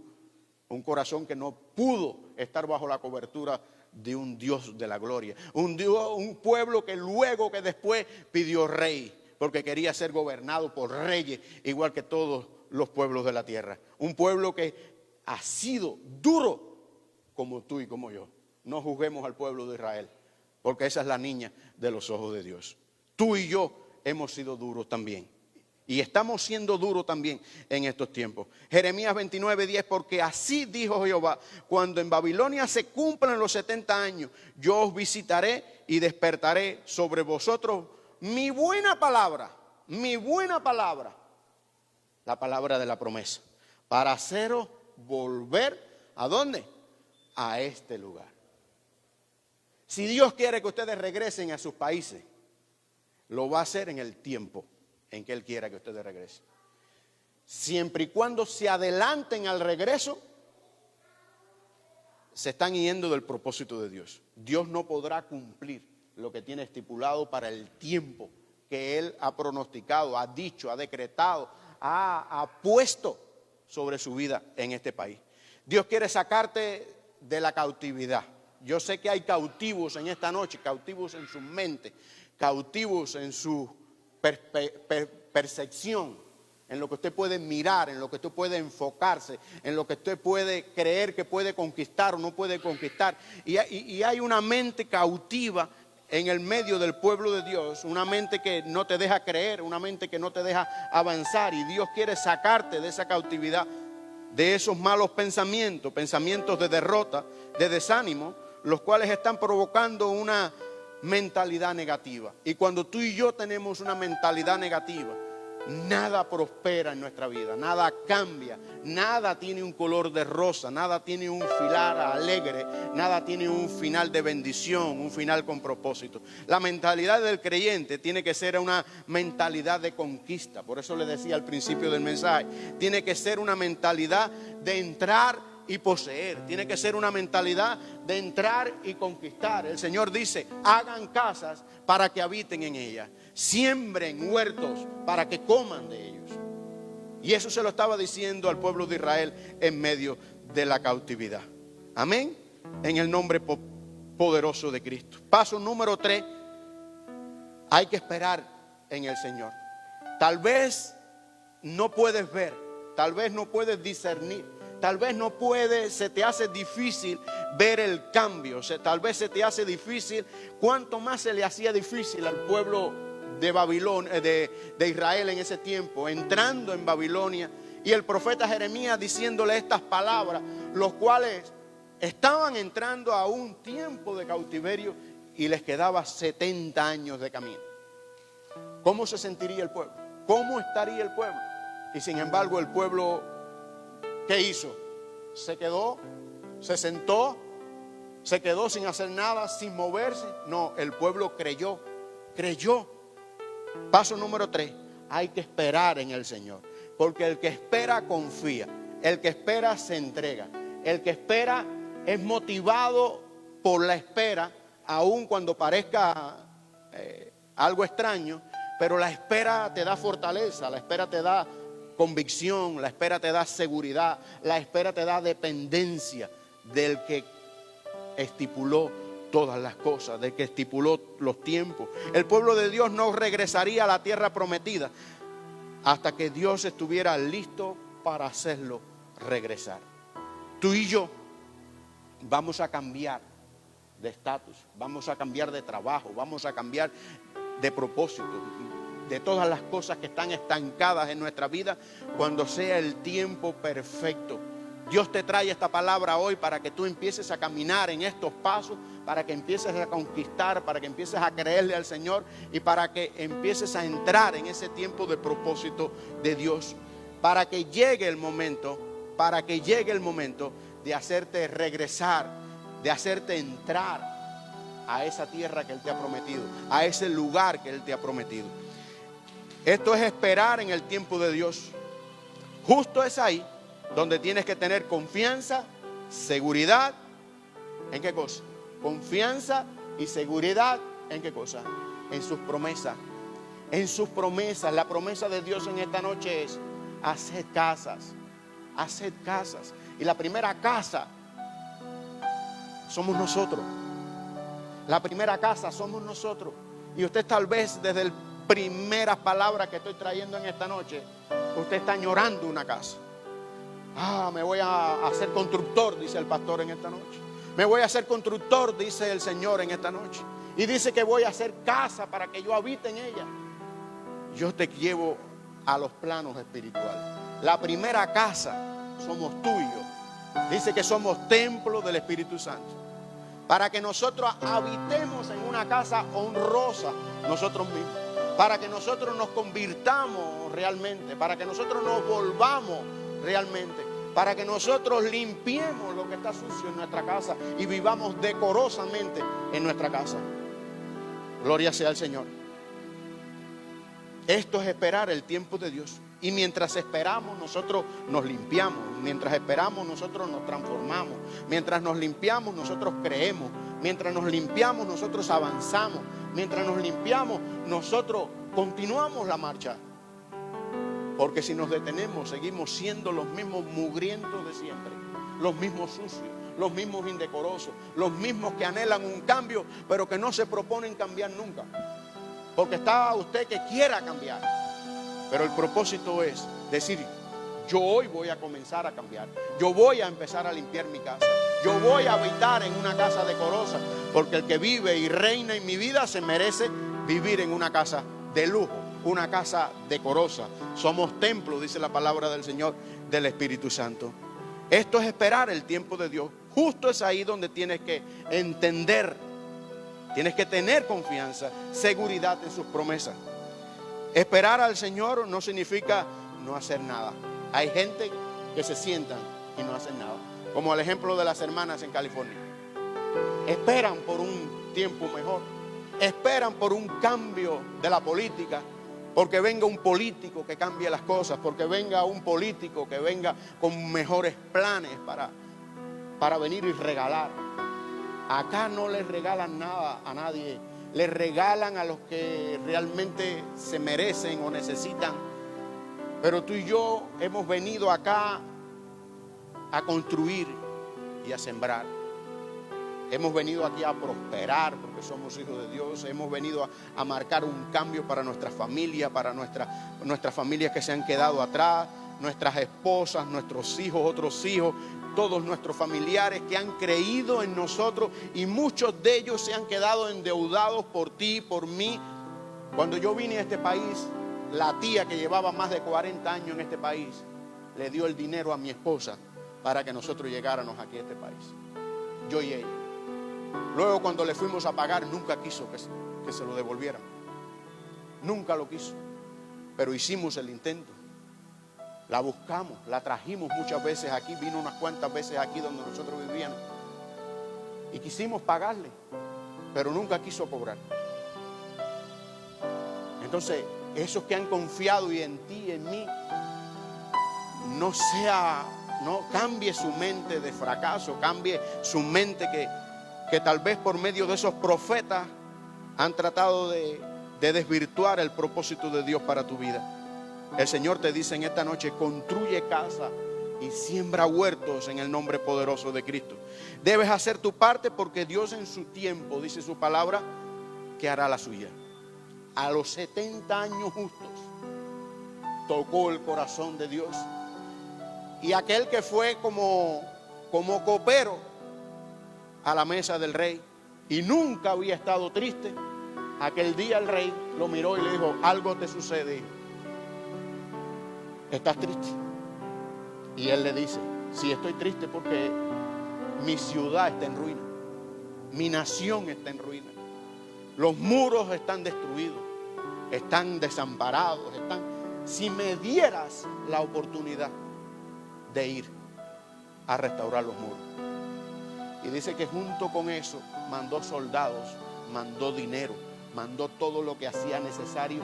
Un corazón que no pudo estar bajo la cobertura de un Dios de la gloria. Un pueblo que luego, que después pidió rey, porque quería ser gobernado por reyes, igual que todos los pueblos de la tierra. Un pueblo que ha sido duro como tú y como yo. No juzguemos al pueblo de Israel, porque esa es la niña de los ojos de Dios. Tú y yo hemos sido duros también. Y estamos siendo duros también en estos tiempos. Jeremías 29:10, porque así dijo Jehová, cuando en Babilonia se cumplan los 70 años, yo os visitaré y despertaré sobre vosotros mi buena palabra, la palabra de la promesa, para haceros volver, ¿a dónde? A este lugar. Si Dios quiere que ustedes regresen a sus países, lo va a hacer en el tiempo en que Él quiera que ustedes regresen. Siempre y cuando se adelanten al regreso, se están yendo del propósito de Dios. Dios no podrá cumplir lo que tiene estipulado para el tiempo que Él ha pronosticado, ha dicho, ha decretado, ha puesto sobre su vida en este país. Dios quiere sacarte de la cautividad. Yo sé que hay cautivos en esta noche, cautivos en su mente, cautivos en su percepción, en lo que usted puede mirar, en lo que usted puede enfocarse, en lo que usted puede creer que puede conquistar o no puede conquistar. Y hay una mente cautiva en el medio del pueblo de Dios, una mente que no te deja creer, una mente que no te deja avanzar. Y Dios quiere sacarte de esa cautividad, de esos malos pensamientos, pensamientos de derrota, de desánimo, los cuales están provocando una mentalidad negativa. Y cuando tú y yo tenemos una mentalidad negativa, nada prospera en nuestra vida, nada cambia, nada tiene un color de rosa, nada tiene un final alegre, nada tiene un final de bendición, un final con propósito. La mentalidad del creyente tiene que ser una mentalidad de conquista. Por eso le decía al principio del mensaje, tiene que ser una mentalidad de entrar y poseer, tiene que ser una mentalidad de entrar y conquistar. El Señor dice, hagan casas para que habiten en ellas, siembren huertos para que coman de ellos. Y eso se lo estaba diciendo al pueblo de Israel en medio de la cautividad. Amén, en el nombre poderoso de Cristo. Paso número 3, hay que esperar en el Señor. Tal vez no puedes ver, tal vez no puedes discernir, tal vez no puedes, se te hace difícil ver el cambio, tal vez se te hace difícil, cuánto más se le hacía difícil al pueblo de Babilonia, de Israel en ese tiempo, entrando en Babilonia, y el profeta Jeremías diciéndole estas palabras, los cuales estaban entrando a un tiempo de cautiverio y les quedaba 70 años de camino. ¿Cómo se sentiría el pueblo? ¿Cómo estaría el pueblo? Y sin embargo el pueblo, ¿qué hizo? Se quedó, se sentó, se quedó sin hacer nada, sin moverse. No, el pueblo creyó. Paso número 3, hay que esperar en el Señor, porque el que espera confía, el que espera se entrega, el que espera es motivado por la espera, aun cuando parezca algo extraño, pero la espera te da fortaleza, la espera te da convicción, la espera te da seguridad, la espera te da dependencia del que estipuló todas las cosas, del que estipuló los tiempos. El pueblo de Dios no regresaría a la tierra prometida hasta que Dios estuviera listo para hacerlo regresar. Tú y yo vamos a cambiar de estatus, vamos a cambiar de trabajo, vamos a cambiar de propósito, de todas las cosas que están estancadas en nuestra vida, cuando sea el tiempo perfecto Dios te trae esta palabra hoy para que tú empieces a caminar en estos pasos, para que empieces a conquistar, para que empieces a creerle al Señor y para que empieces a entrar en ese tiempo de propósito de Dios, para que llegue el momento, de hacerte regresar, de hacerte entrar a esa tierra que Él te ha prometido, a ese lugar que Él te ha prometido. Esto es esperar en el tiempo de Dios. Justo es ahí donde tienes que tener confianza, seguridad. ¿En qué cosa? Confianza y seguridad. ¿En qué cosa? En sus promesas. En sus promesas. La promesa de Dios en esta noche es: haced casas. Haced casas. Y la primera casa somos nosotros. La primera casa somos nosotros. Y usted tal vez desde las primeras palabras que estoy trayendo en esta noche, usted está añorando una casa. Me voy a hacer constructor, dice el pastor en esta noche. Me voy a hacer constructor, dice el Señor en esta noche. Y dice que voy a hacer casa para que yo habite en ella. Yo te llevo a los planos espirituales. La primera casa somos tú y yo. Dice que somos templo del Espíritu Santo. Para que nosotros habitemos en una casa honrosa nosotros mismos. Para que nosotros nos convirtamos realmente. Para que nosotros nos volvamos realmente. Para que nosotros limpiemos lo que está sucio en nuestra casa y vivamos decorosamente en nuestra casa. Gloria sea al Señor. Esto es esperar el tiempo de Dios. Y mientras esperamos, nosotros nos limpiamos. Mientras esperamos, nosotros nos transformamos. Mientras nos limpiamos, nosotros creemos. Mientras nos limpiamos, nosotros avanzamos. Mientras nos limpiamos, nosotros continuamos la marcha. Porque si nos detenemos, seguimos siendo los mismos mugrientos de siempre. Los mismos sucios, los mismos indecorosos, los mismos que anhelan un cambio, pero que no se proponen cambiar nunca. Porque está usted que quiera cambiar. Pero el propósito es decir: yo hoy voy a comenzar a cambiar. Yo voy a empezar a limpiar mi casa. Yo voy a habitar en una casa decorosa. Porque el que vive y reina en mi vida se merece vivir en una casa de lujo, una casa decorosa. Somos templo, dice la palabra del Señor, del Espíritu Santo. Esto es esperar el tiempo de Dios. Justo es ahí donde tienes que entender, tienes que tener confianza, seguridad en sus promesas. Esperar al Señor no significa no hacer nada. Hay gente que se sientan y no hacen nada. Como el ejemplo de las hermanas en California. Esperan por un tiempo mejor. Esperan por un cambio de la política. Porque venga un político que cambie las cosas. Porque venga un político que venga con mejores planes para venir y regalar. Acá no les regalan nada a nadie. Les regalan a los que realmente se merecen o necesitan. Pero tú y yo hemos venido acá a construir y a sembrar. Hemos venido aquí a prosperar porque somos hijos de Dios. Hemos venido a marcar un cambio para nuestras familias, para nuestras familias que se han quedado atrás, nuestras esposas, nuestros hijos, otros hijos, todos nuestros familiares que han creído en nosotros y muchos de ellos se han quedado endeudados por ti, por mí. Cuando yo vine a este país, la tía que llevaba más de 40 años en este país le dio el dinero a mi esposa para que nosotros llegáramos aquí a este país, yo y ella. Luego cuando le fuimos a pagar nunca quiso que se lo devolvieran, nunca lo quiso, pero hicimos el intento. La buscamos, la trajimos muchas veces aquí, vino unas cuantas veces aquí donde nosotros vivíamos y quisimos pagarle, pero nunca quiso cobrar. Entonces, esos que han confiado y en ti, en mí, no cambie su mente de fracaso, cambie su mente que tal vez por medio de esos profetas han tratado de desvirtuar el propósito de Dios para tu vida. El Señor te dice en esta noche: construye casa y siembra huertos en el nombre poderoso de Cristo. Debes hacer tu parte porque Dios en su tiempo, dice su palabra, que hará la suya. A los 70 años justos tocó el corazón de Dios. Y aquel que fue como copero a la mesa del rey y nunca había estado triste, aquel día el rey lo miró y le dijo: algo te sucede, hijo. ¿Estás triste? Y él le dice: Sí, estoy triste porque mi ciudad está en ruina. Mi nación está en ruina. Los muros están destruidos. Están desamparados. Si me dieras la oportunidad de ir a restaurar los muros. Y dice que junto con eso mandó soldados, mandó dinero, mandó todo lo que hacía necesario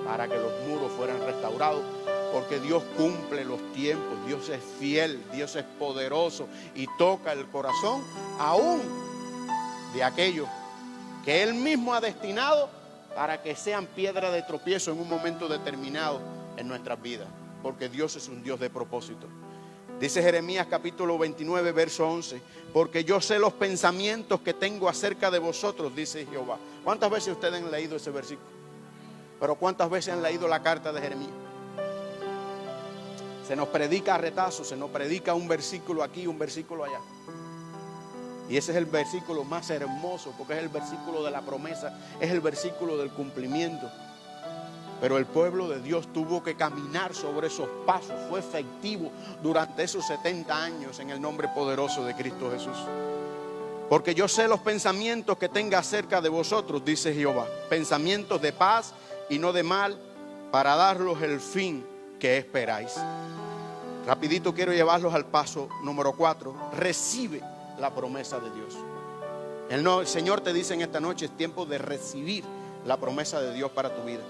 para que los muros fueran restaurados. Porque Dios cumple los tiempos, Dios es fiel, Dios es poderoso y toca el corazón aún de aquellos que Él mismo ha destinado para que sean piedra de tropiezo en un momento determinado en nuestras vidas. Porque Dios es un Dios de propósito. Dice Jeremías capítulo 29, verso 11, porque yo sé los pensamientos que tengo acerca de vosotros, dice Jehová. ¿Cuántas veces ustedes han leído ese versículo? Pero ¿cuántas veces han leído la carta de Jeremías? Se nos predica a retazos, se nos predica un versículo aquí, un versículo allá. Y ese es el versículo más hermoso, porque es el versículo de la promesa, es el versículo del cumplimiento. Pero el pueblo de Dios tuvo que caminar sobre esos pasos, fue efectivo durante esos 70 años en el nombre poderoso de Cristo Jesús. Porque yo sé los pensamientos que tenga acerca de vosotros, dice Jehová, pensamientos de paz y no de mal, para darlos el fin que esperáis. Rapidito quiero llevarlos al paso número 4. Recibe la promesa de Dios. El Señor te dice en esta noche: es tiempo de recibir la promesa de Dios para tu vida.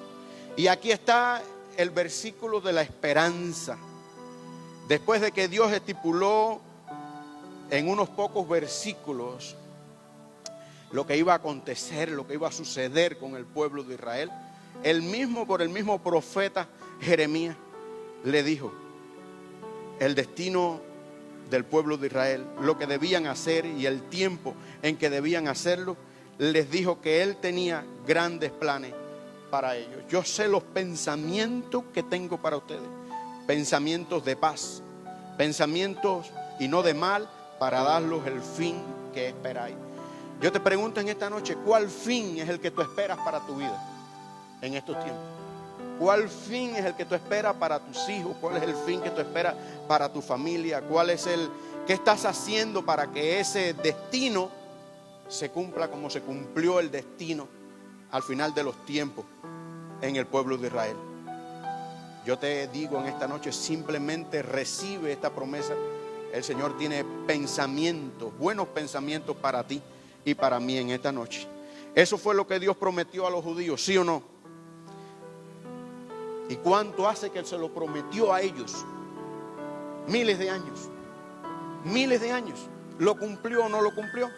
Y aquí está el versículo de la esperanza. Después de que Dios estipuló en unos pocos versículos lo que iba a acontecer, lo que iba a suceder con el pueblo de Israel, por el mismo profeta Jeremías le dijo el destino del pueblo de Israel, lo que debían hacer y el tiempo en que debían hacerlo. Les dijo que Él tenía grandes planes para ellos. Yo sé los pensamientos que tengo para ustedes, pensamientos de paz, pensamientos y no de mal, para darlos el fin que esperáis. Yo te pregunto en esta noche, ¿cuál fin es el que tú esperas para tu vida en estos tiempos? ¿Cuál fin es el que tú esperas para tus hijos? ¿Cuál es el fin que tú esperas para tu familia? ¿Qué estás haciendo para que ese destino se cumpla como se cumplió el destino al final de los tiempos en el pueblo de Israel? Yo te digo en esta noche, simplemente recibe esta promesa. El Señor tiene pensamientos, buenos pensamientos para ti y para mí en esta noche. Eso fue lo que Dios prometió a los judíos, ¿sí o no? ¿Y cuánto hace que Él se lo prometió a ellos? Miles de años. Miles de años. ¿Lo cumplió o no lo cumplió?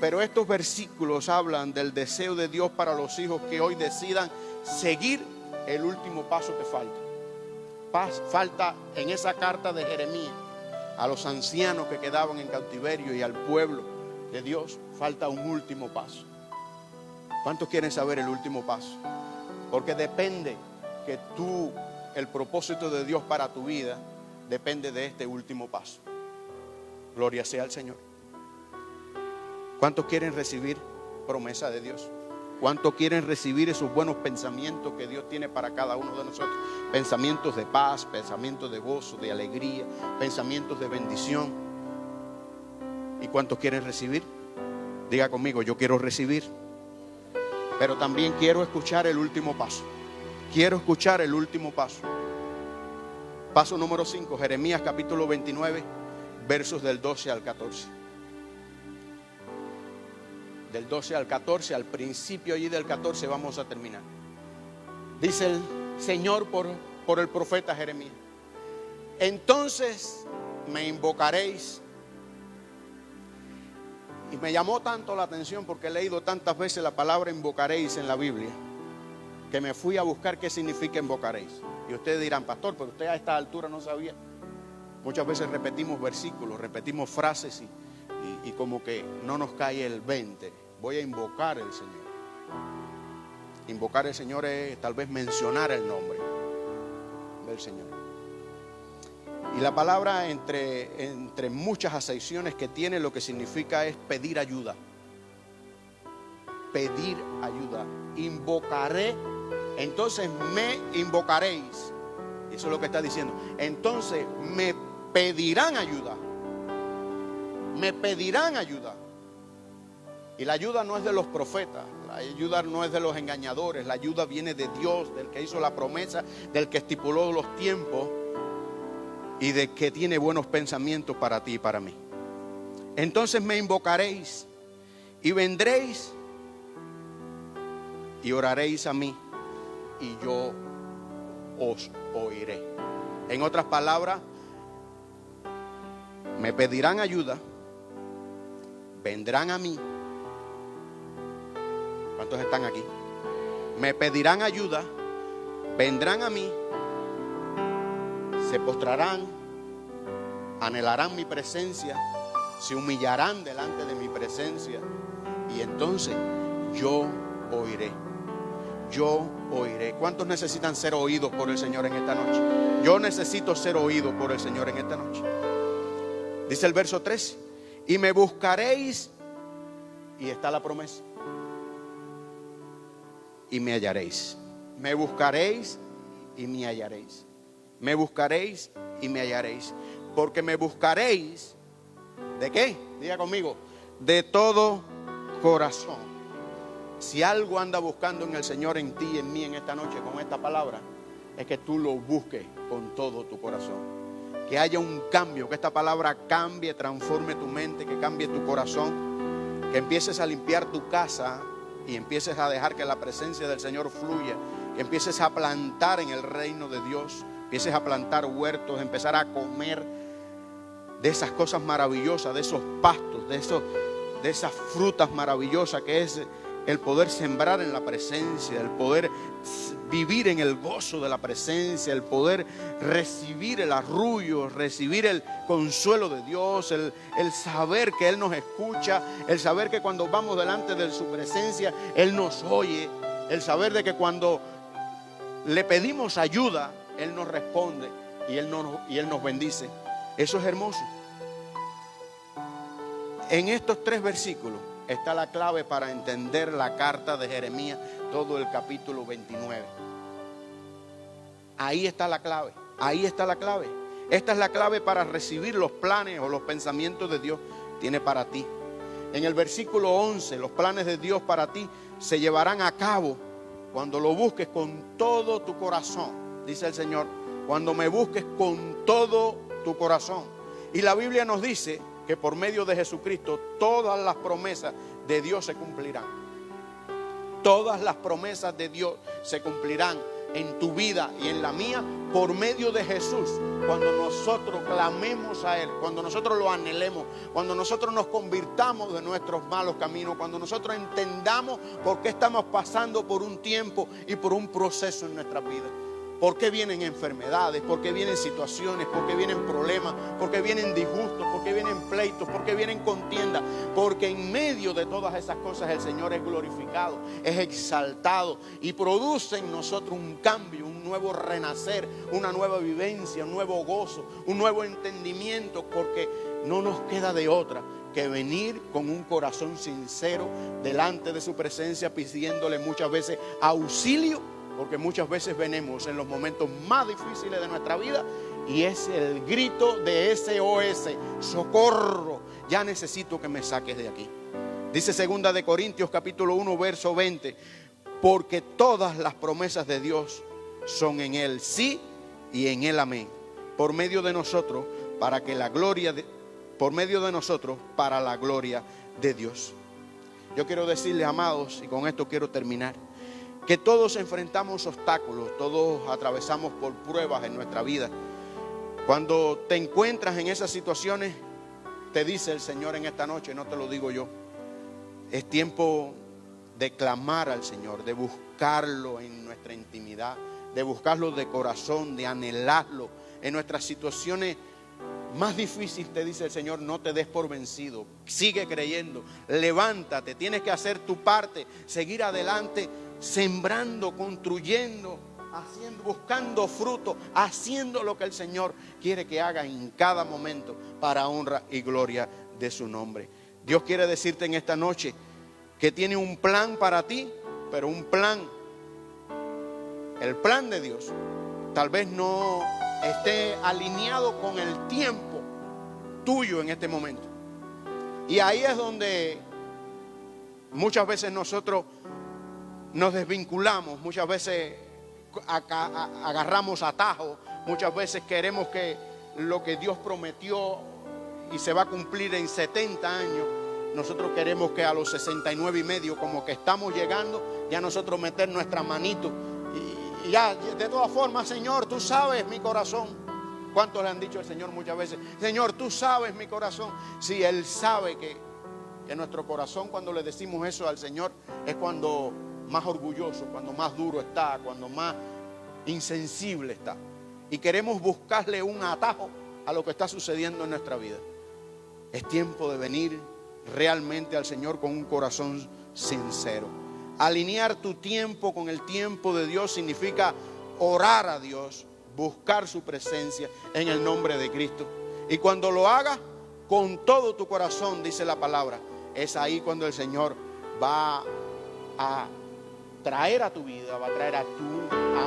Pero estos versículos hablan del deseo de Dios para los hijos que hoy decidan seguir el último paso que falta. Falta en esa carta de Jeremías a los ancianos que quedaban en cautiverio y al pueblo de Dios, falta un último paso. ¿Cuántos quieren saber el último paso? Porque depende que el propósito de Dios para tu vida depende de este último paso. Gloria sea al Señor. ¿Cuántos quieren recibir promesa de Dios? ¿Cuántos quieren recibir esos buenos pensamientos que Dios tiene para cada uno de nosotros? Pensamientos de paz, pensamientos de gozo, de alegría, pensamientos de bendición. ¿Y cuántos quieren recibir? Diga conmigo, yo quiero recibir. Pero también quiero escuchar el último paso. Quiero escuchar el último paso. Paso número 5, Jeremías capítulo 29, versos del 12 al 14. Del 12 al 14, al principio allí del 14 vamos a terminar. Dice el Señor por el profeta Jeremías: entonces me invocaréis. Y me llamó tanto la atención porque he leído tantas veces la palabra invocaréis en la Biblia, que me fui a buscar qué significa invocaréis. Y ustedes dirán: pastor, pero usted a esta altura no sabía. Muchas veces repetimos versículos, repetimos frases y como que no nos cae el 20. Voy a invocar al Señor. Invocar al Señor es tal vez mencionar el nombre del Señor. Y la palabra entre muchas acepciones que tiene, lo que significa es pedir ayuda. Pedir ayuda. Invocaré. Entonces me invocaréis. Eso es lo que está diciendo. Entonces me pedirán ayuda. Me pedirán ayuda. Y la ayuda no es de los profetas, la ayuda no es de los engañadores, la ayuda viene de Dios, del que hizo la promesa, del que estipuló los tiempos y de que tiene buenos pensamientos para ti y para mí. Entonces me invocaréis y vendréis y oraréis a mí y yo os oiré. En otras palabras, me pedirán ayuda, vendrán a mí. ¿Cuántos están aquí? Me pedirán ayuda, vendrán a mí, se postrarán, anhelarán mi presencia, se humillarán delante de mi presencia y entonces yo oiré. Yo oiré. ¿Cuántos necesitan ser oídos por el Señor en esta noche? Yo necesito ser oído por el Señor en esta noche. Dice el verso 13: y me buscaréis, y está la promesa, y me hallaréis. Me buscaréis y me hallaréis. Me buscaréis y me hallaréis. Porque me buscaréis, ¿de qué? Diga conmigo, de todo corazón. Si algo anda buscando en el Señor, en ti y en mí en esta noche con esta palabra, es que tú lo busques con todo tu corazón. Que haya un cambio, que esta palabra cambie, transforme tu mente, que cambie tu corazón, que empieces a limpiar tu casa y empieces a dejar que la presencia del Señor fluya, que empieces a plantar en el reino de Dios, empieces a plantar huertos, empezar a comer de esas cosas maravillosas, de esos pastos, de esas frutas maravillosas que es el poder sembrar en la presencia, el poder vivir en el gozo de la presencia, el poder recibir el arrullo, recibir el consuelo de Dios, el saber que Él nos escucha, el saber que cuando vamos delante de su presencia Él nos oye, el saber de que cuando le pedimos ayuda Él nos responde y Él nos bendice. Eso es hermoso. En estos 3 versículos está la clave para entender la carta de Jeremías, todo el capítulo 29. Ahí está la clave, ahí está la clave. Esta es la clave para recibir los planes o los pensamientos de Dios tiene para ti. En el versículo 11, los planes de Dios para ti se llevarán a cabo cuando lo busques con todo tu corazón, dice el Señor, cuando me busques con todo tu corazón. Y la Biblia nos dice que por medio de Jesucristo todas las promesas de Dios se cumplirán. Todas las promesas de Dios se cumplirán en tu vida y en la mía por medio de Jesús. Cuando nosotros clamemos a Él, cuando nosotros lo anhelemos, cuando nosotros nos convirtamos de nuestros malos caminos, cuando nosotros entendamos por qué estamos pasando por un tiempo y por un proceso en nuestra vida. ¿Por qué vienen enfermedades? ¿Por qué vienen situaciones? ¿Por qué vienen problemas? ¿Por qué vienen disgustos? ¿Por qué vienen pleitos? ¿Por qué vienen contiendas? Porque en medio de todas esas cosas el Señor es glorificado, es exaltado y produce en nosotros un cambio, un nuevo renacer, una nueva vivencia, un nuevo gozo, un nuevo entendimiento, porque no nos queda de otra que venir con un corazón sincero delante de su presencia, pidiéndole muchas veces auxilio. Porque muchas veces venimos en los momentos más difíciles de nuestra vida y es el grito de SOS, socorro, ya necesito que me saques de aquí. Dice 2 de Corintios capítulo 1 verso 20, porque todas las promesas de Dios son en Él sí y en Él amén, por medio de nosotros para la gloria de Dios. Yo quiero decirles, amados, y con esto quiero terminar, que todos enfrentamos obstáculos, todos atravesamos por pruebas en nuestra vida. Cuando te encuentras en esas situaciones, te dice el Señor en esta noche, no te lo digo yo, es tiempo de clamar al Señor, de buscarlo en nuestra intimidad, de buscarlo de corazón, de anhelarlo. En nuestras situaciones más difíciles te dice el Señor, no te des por vencido, sigue creyendo, levántate, tienes que hacer tu parte, seguir adelante, sembrando, construyendo, haciendo, buscando fruto, haciendo lo que el Señor quiere que haga en cada momento para honra y gloria de su nombre. Dios quiere decirte en esta noche que tiene un plan para ti, pero un plan, el plan de Dios tal vez no esté alineado con el tiempo tuyo en este momento. Y ahí es donde muchas veces nosotros nos desvinculamos, muchas veces agarramos atajos, muchas veces queremos que lo que Dios prometió y se va a cumplir en 70 años, nosotros queremos que a los 69 y medio, como que estamos llegando, ya nosotros meter nuestra manito y ya, de todas formas, Señor, tú sabes mi corazón. ¿Cuántos le han dicho al Señor muchas veces? Señor, tú sabes mi corazón. Sí, Él sabe que nuestro corazón, cuando le decimos eso al Señor, es cuando más orgulloso, cuando más duro está, cuando más insensible está. Y queremos buscarle un atajo a lo que está sucediendo en nuestra vida. Es tiempo de venir realmente al Señor con un corazón sincero. Alinear tu tiempo con el tiempo de Dios significa orar a Dios, buscar su presencia en el nombre de Cristo. Y cuando lo hagas con todo tu corazón, dice la palabra, es ahí cuando el Señor va a traer a tu vida, va a traer a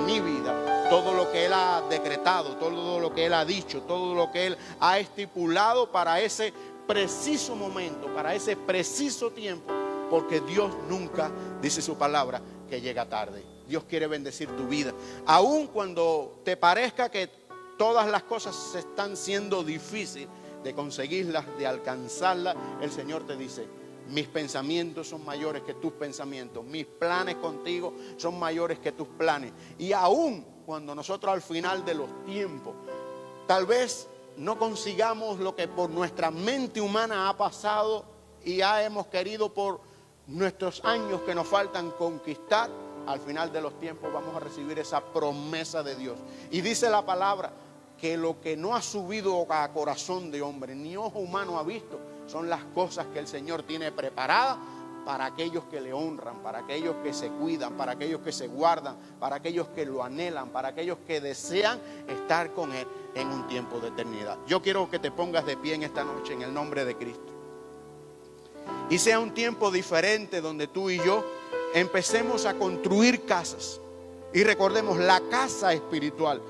mi vida todo lo que Él ha decretado, todo lo que Él ha dicho, todo lo que Él ha estipulado para ese preciso momento, para ese preciso tiempo, porque Dios nunca, dice su palabra, que llega tarde. Dios quiere bendecir tu vida, aun cuando te parezca que todas las cosas se están siendo difíciles de conseguirlas, de alcanzarlas. El Señor te dice: mis pensamientos son mayores que tus pensamientos, mis planes contigo son mayores que tus planes. Y aun cuando nosotros al final de los tiempos tal vez no consigamos lo que por nuestra mente humana ha pasado y ya hemos querido por nuestros años que nos faltan conquistar, al final de los tiempos vamos a recibir esa promesa de Dios. Y dice la palabra que lo que no ha subido a corazón de hombre, ni ojo humano ha visto, son las cosas que el Señor tiene preparadas para aquellos que le honran, para aquellos que se cuidan, para aquellos que se guardan, para aquellos que lo anhelan, para aquellos que desean estar con Él en un tiempo de eternidad. Yo quiero que te pongas de pie en esta noche en el nombre de Cristo. Y sea un tiempo diferente donde tú y yo empecemos a construir casas. Y recordemos, la casa espiritual,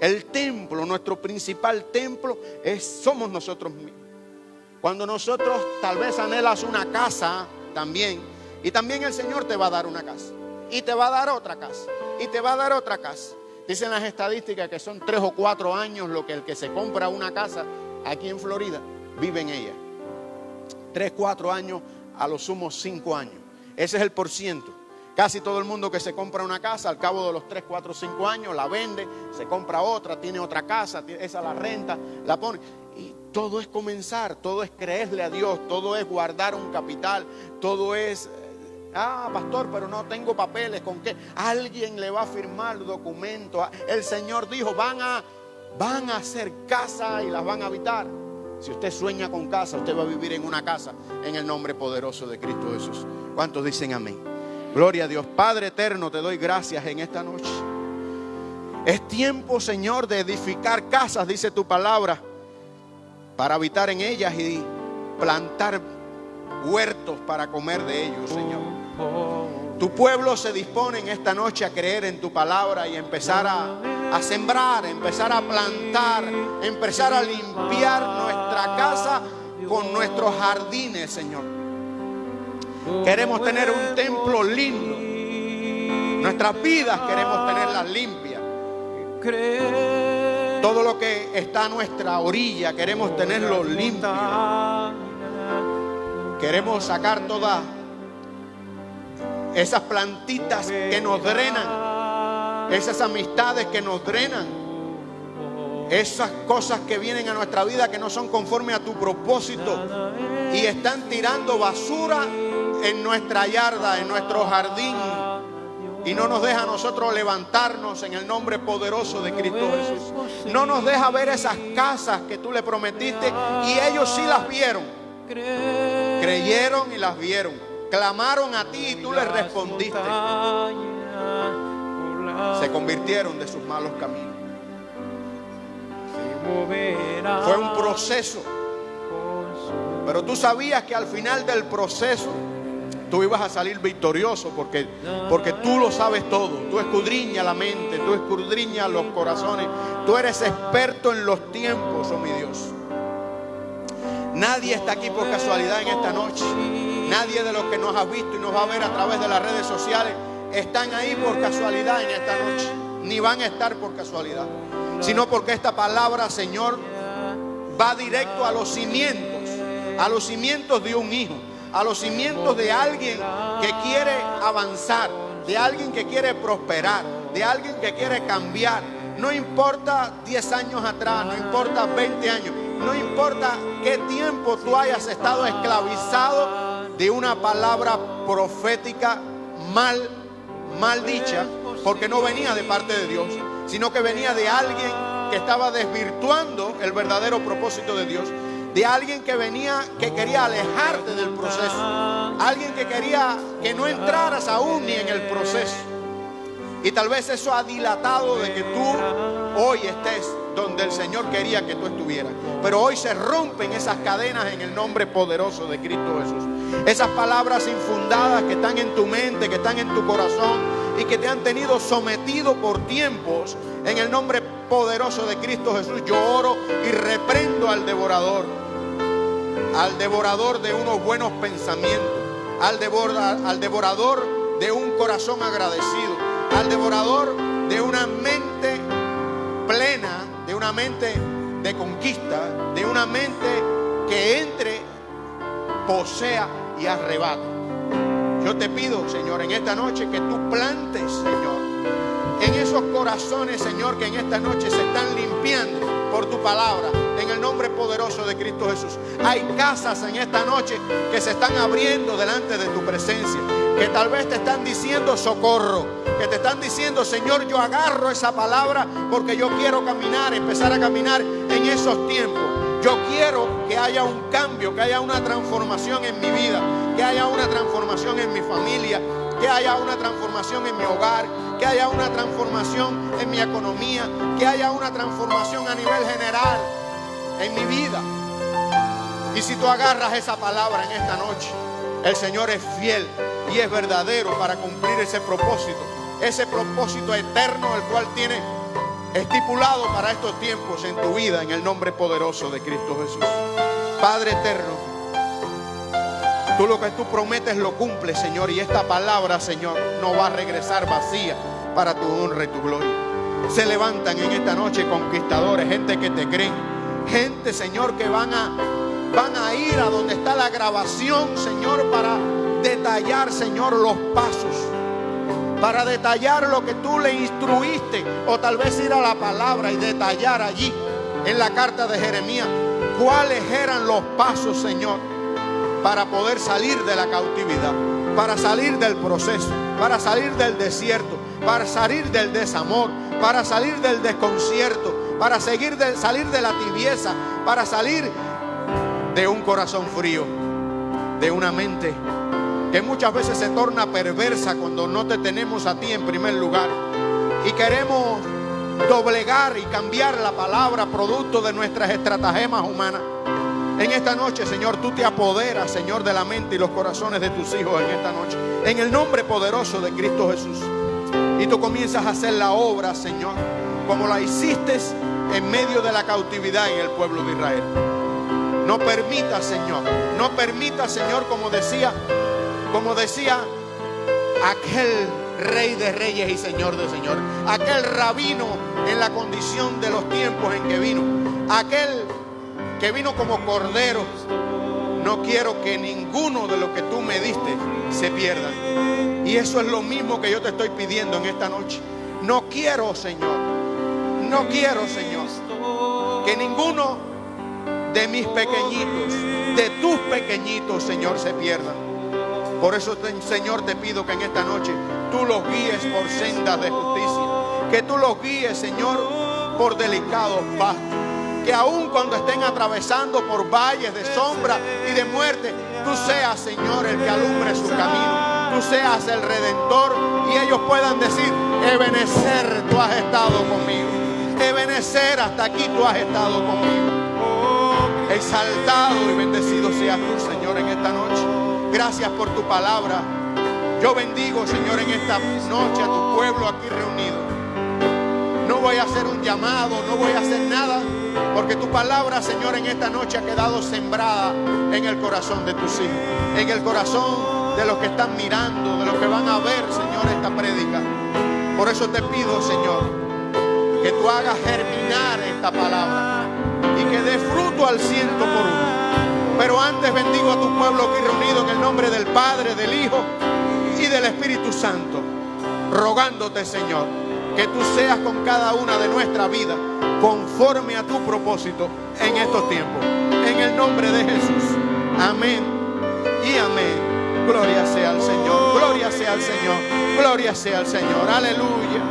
el templo, nuestro principal templo somos nosotros mismos. Cuando nosotros tal vez anhelas una casa también, y también el Señor te va a dar una casa, y te va a dar otra casa, y te va a dar otra casa. Dicen las estadísticas que son 3 o 4 años lo que el que se compra una casa aquí en Florida vive en ella. 3, 4 años, a lo sumo 5 años. Ese es el %. Casi todo el mundo que se compra una casa, al cabo de los 3, 4, 5 años, la vende, se compra otra, tiene otra casa, esa la renta, la pone. Y todo es comenzar, todo es creerle a Dios, todo es guardar un capital, todo es, pastor, pero no tengo papeles, ¿con qué? Alguien le va a firmar documentos. El Señor dijo, van a hacer casa y las van a habitar. Si usted sueña con casa, usted va a vivir en una casa en el nombre poderoso de Cristo Jesús. ¿Cuántos dicen amén? Gloria a Dios. Padre eterno, te doy gracias en esta noche. Es tiempo, Señor, de edificar casas, dice tu palabra, para habitar en ellas y plantar huertos para comer de ellos, Señor. Tu pueblo se dispone en esta noche a creer en tu palabra y empezar a sembrar, empezar a plantar, empezar a limpiar nuestra casa con nuestros jardines, Señor. Queremos tener un templo lindo. Nuestras vidas queremos tenerlas limpias. Todo lo que está a nuestra orilla queremos tenerlo limpio. Queremos sacar todas esas plantitas que nos drenan, esas amistades que nos drenan, esas cosas que vienen a nuestra vida que no son conforme a tu propósito y están tirando basura en nuestra yarda, en nuestro jardín, y no nos deja a nosotros levantarnos en el nombre poderoso de Cristo Jesús. No nos deja ver esas casas que tú le prometiste, y ellos sí las vieron, creyeron y las vieron, clamaron a ti y tú les respondiste. Se convirtieron de sus malos caminos. Fue un proceso, pero tú sabías que al final del proceso tú ibas a salir victorioso, porque tú lo sabes todo. Tú escudriñas la mente, tú escudriñas los corazones, tú eres experto en los tiempos, oh mi Dios. Nadie está aquí por casualidad en esta noche. Nadie de los que nos ha visto y nos va a ver a través de las redes sociales están ahí por casualidad en esta noche. Ni van a estar por casualidad, sino porque esta palabra, Señor, va directo a los cimientos de un hijo, a los cimientos de alguien que quiere avanzar, de alguien que quiere prosperar, de alguien que quiere cambiar. No importa 10 años atrás, no importa 20 años, no importa qué tiempo tú hayas estado esclavizado de una palabra profética mal dicha, porque no venía de parte de Dios, sino que venía de alguien que estaba desvirtuando el verdadero propósito de Dios, de alguien que quería alejarte del proceso, alguien que quería que no entraras aún ni en el proceso. Y tal vez eso ha dilatado de que tú hoy estés donde el Señor quería que tú estuvieras. Pero hoy se rompen esas cadenas en el nombre poderoso de Cristo Jesús. Esas palabras infundadas que están en tu mente, que están en tu corazón y que te han tenido sometido por tiempos, en el nombre poderoso de Cristo Jesús, yo oro y reprendo al devorador de unos buenos pensamientos, al devorador de un corazón agradecido, al devorador de una mente plena, de una mente de conquista, de una mente que entre, posea y arrebate. Yo te pido, Señor, en esta noche que tú plantes, Señor, en esos corazones, Señor, que en esta noche se están limpiando por tu palabra, en el nombre poderoso de Cristo Jesús. Hay casas en esta noche que se están abriendo delante de tu presencia, que tal vez te están diciendo socorro, que te están diciendo, Señor, yo agarro esa palabra porque yo quiero caminar, empezar a caminar en esos tiempos. Yo quiero que haya un cambio, que haya una transformación en mi vida, que haya una transformación en mi familia, que haya una transformación en mi hogar, que haya una transformación en mi economía, que haya una transformación a nivel general en mi vida. Y si tú agarras esa palabra en esta noche, el Señor es fiel y es verdadero para cumplir ese propósito eterno, el cual tiene estipulado para estos tiempos en tu vida, en el nombre poderoso de Cristo Jesús. Padre eterno, tú lo que tú prometes lo cumples, Señor, y esta palabra, Señor, no va a regresar vacía para tu honra y tu gloria. Se levantan en esta noche conquistadores, gente que te creen, gente, Señor, que van a ir a donde está la grabación, Señor, para detallar, Señor, los pasos, para detallar lo que tú le instruiste, o tal vez ir a la palabra y detallar allí en la carta de Jeremías cuáles eran los pasos, Señor, para poder salir de la cautividad, para salir del proceso, para salir del desierto, para salir del desamor, para salir del desconcierto, para salir de la tibieza, para salir de un corazón frío, de una mente que muchas veces se torna perversa cuando no te tenemos a ti en primer lugar y queremos doblegar y cambiar la palabra producto de nuestras estratagemas humanas. En esta noche, Señor, tú te apoderas, Señor, de la mente y los corazones de tus hijos en esta noche, en el nombre poderoso de Cristo Jesús. Y tú comienzas a hacer la obra, Señor, como la hiciste en medio de la cautividad en el pueblo de Israel. No permita, Señor, como decía aquel Rey de Reyes y Señor de Señores, aquel rabino en la condición de los tiempos en que vino, aquel que vino como cordero. No quiero que ninguno de los que tú me diste se pierda. Y eso es lo mismo que yo te estoy pidiendo en esta noche. No quiero, Señor, que ninguno de mis pequeñitos, de tus pequeñitos, Señor, se pierdan. Por eso, Señor, te pido que en esta noche tú los guíes por sendas de justicia, que tú los guíes, Señor, por delicados pastos, que aun cuando estén atravesando por valles de sombra y de muerte, tú seas, Señor, el que alumbre su camino, tú seas el Redentor, y ellos puedan decir: Ebenezer, tú has estado conmigo, Ebenezer, hasta aquí tú has estado conmigo. Exaltado y bendecido seas tú, Señor, en esta noche. Gracias por tu palabra. Yo bendigo, Señor, en esta noche a tu pueblo aquí reunido. No voy a hacer un llamado, no voy a hacer nada, Porque tu palabra, Señor, en esta noche ha quedado sembrada en el corazón de tus hijos, en el corazón de los que están mirando, de los que van a ver, Señor, esta prédica. Por eso te pido, Señor, que tú hagas germinar esta palabra y que dé fruto al 100 por uno. Pero antes bendigo a tu pueblo aquí reunido en el nombre del Padre, del Hijo y del Espíritu Santo, rogándote, Señor, que tú seas con cada una de nuestra vida conforme a tu propósito en estos tiempos. En el nombre de Jesús. Amén y amén. Gloria sea al Señor. Gloria sea al Señor. Gloria sea al Señor. Aleluya.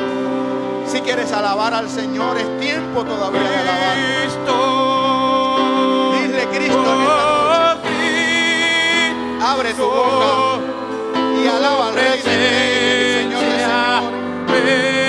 Si quieres alabar al Señor, es tiempo todavía de alabar. Dile Cristo en esta noche. Abre tu boca y alaba al Rey de Reyes, el Señor de Señores.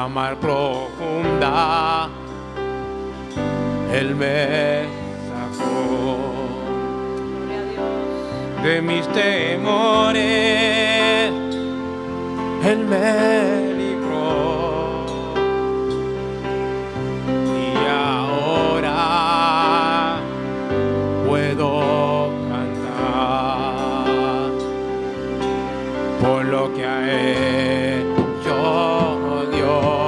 mar profunda, Él me sacó de mis temores, Él me libró y ahora puedo cantar por lo que ha hecho Dios.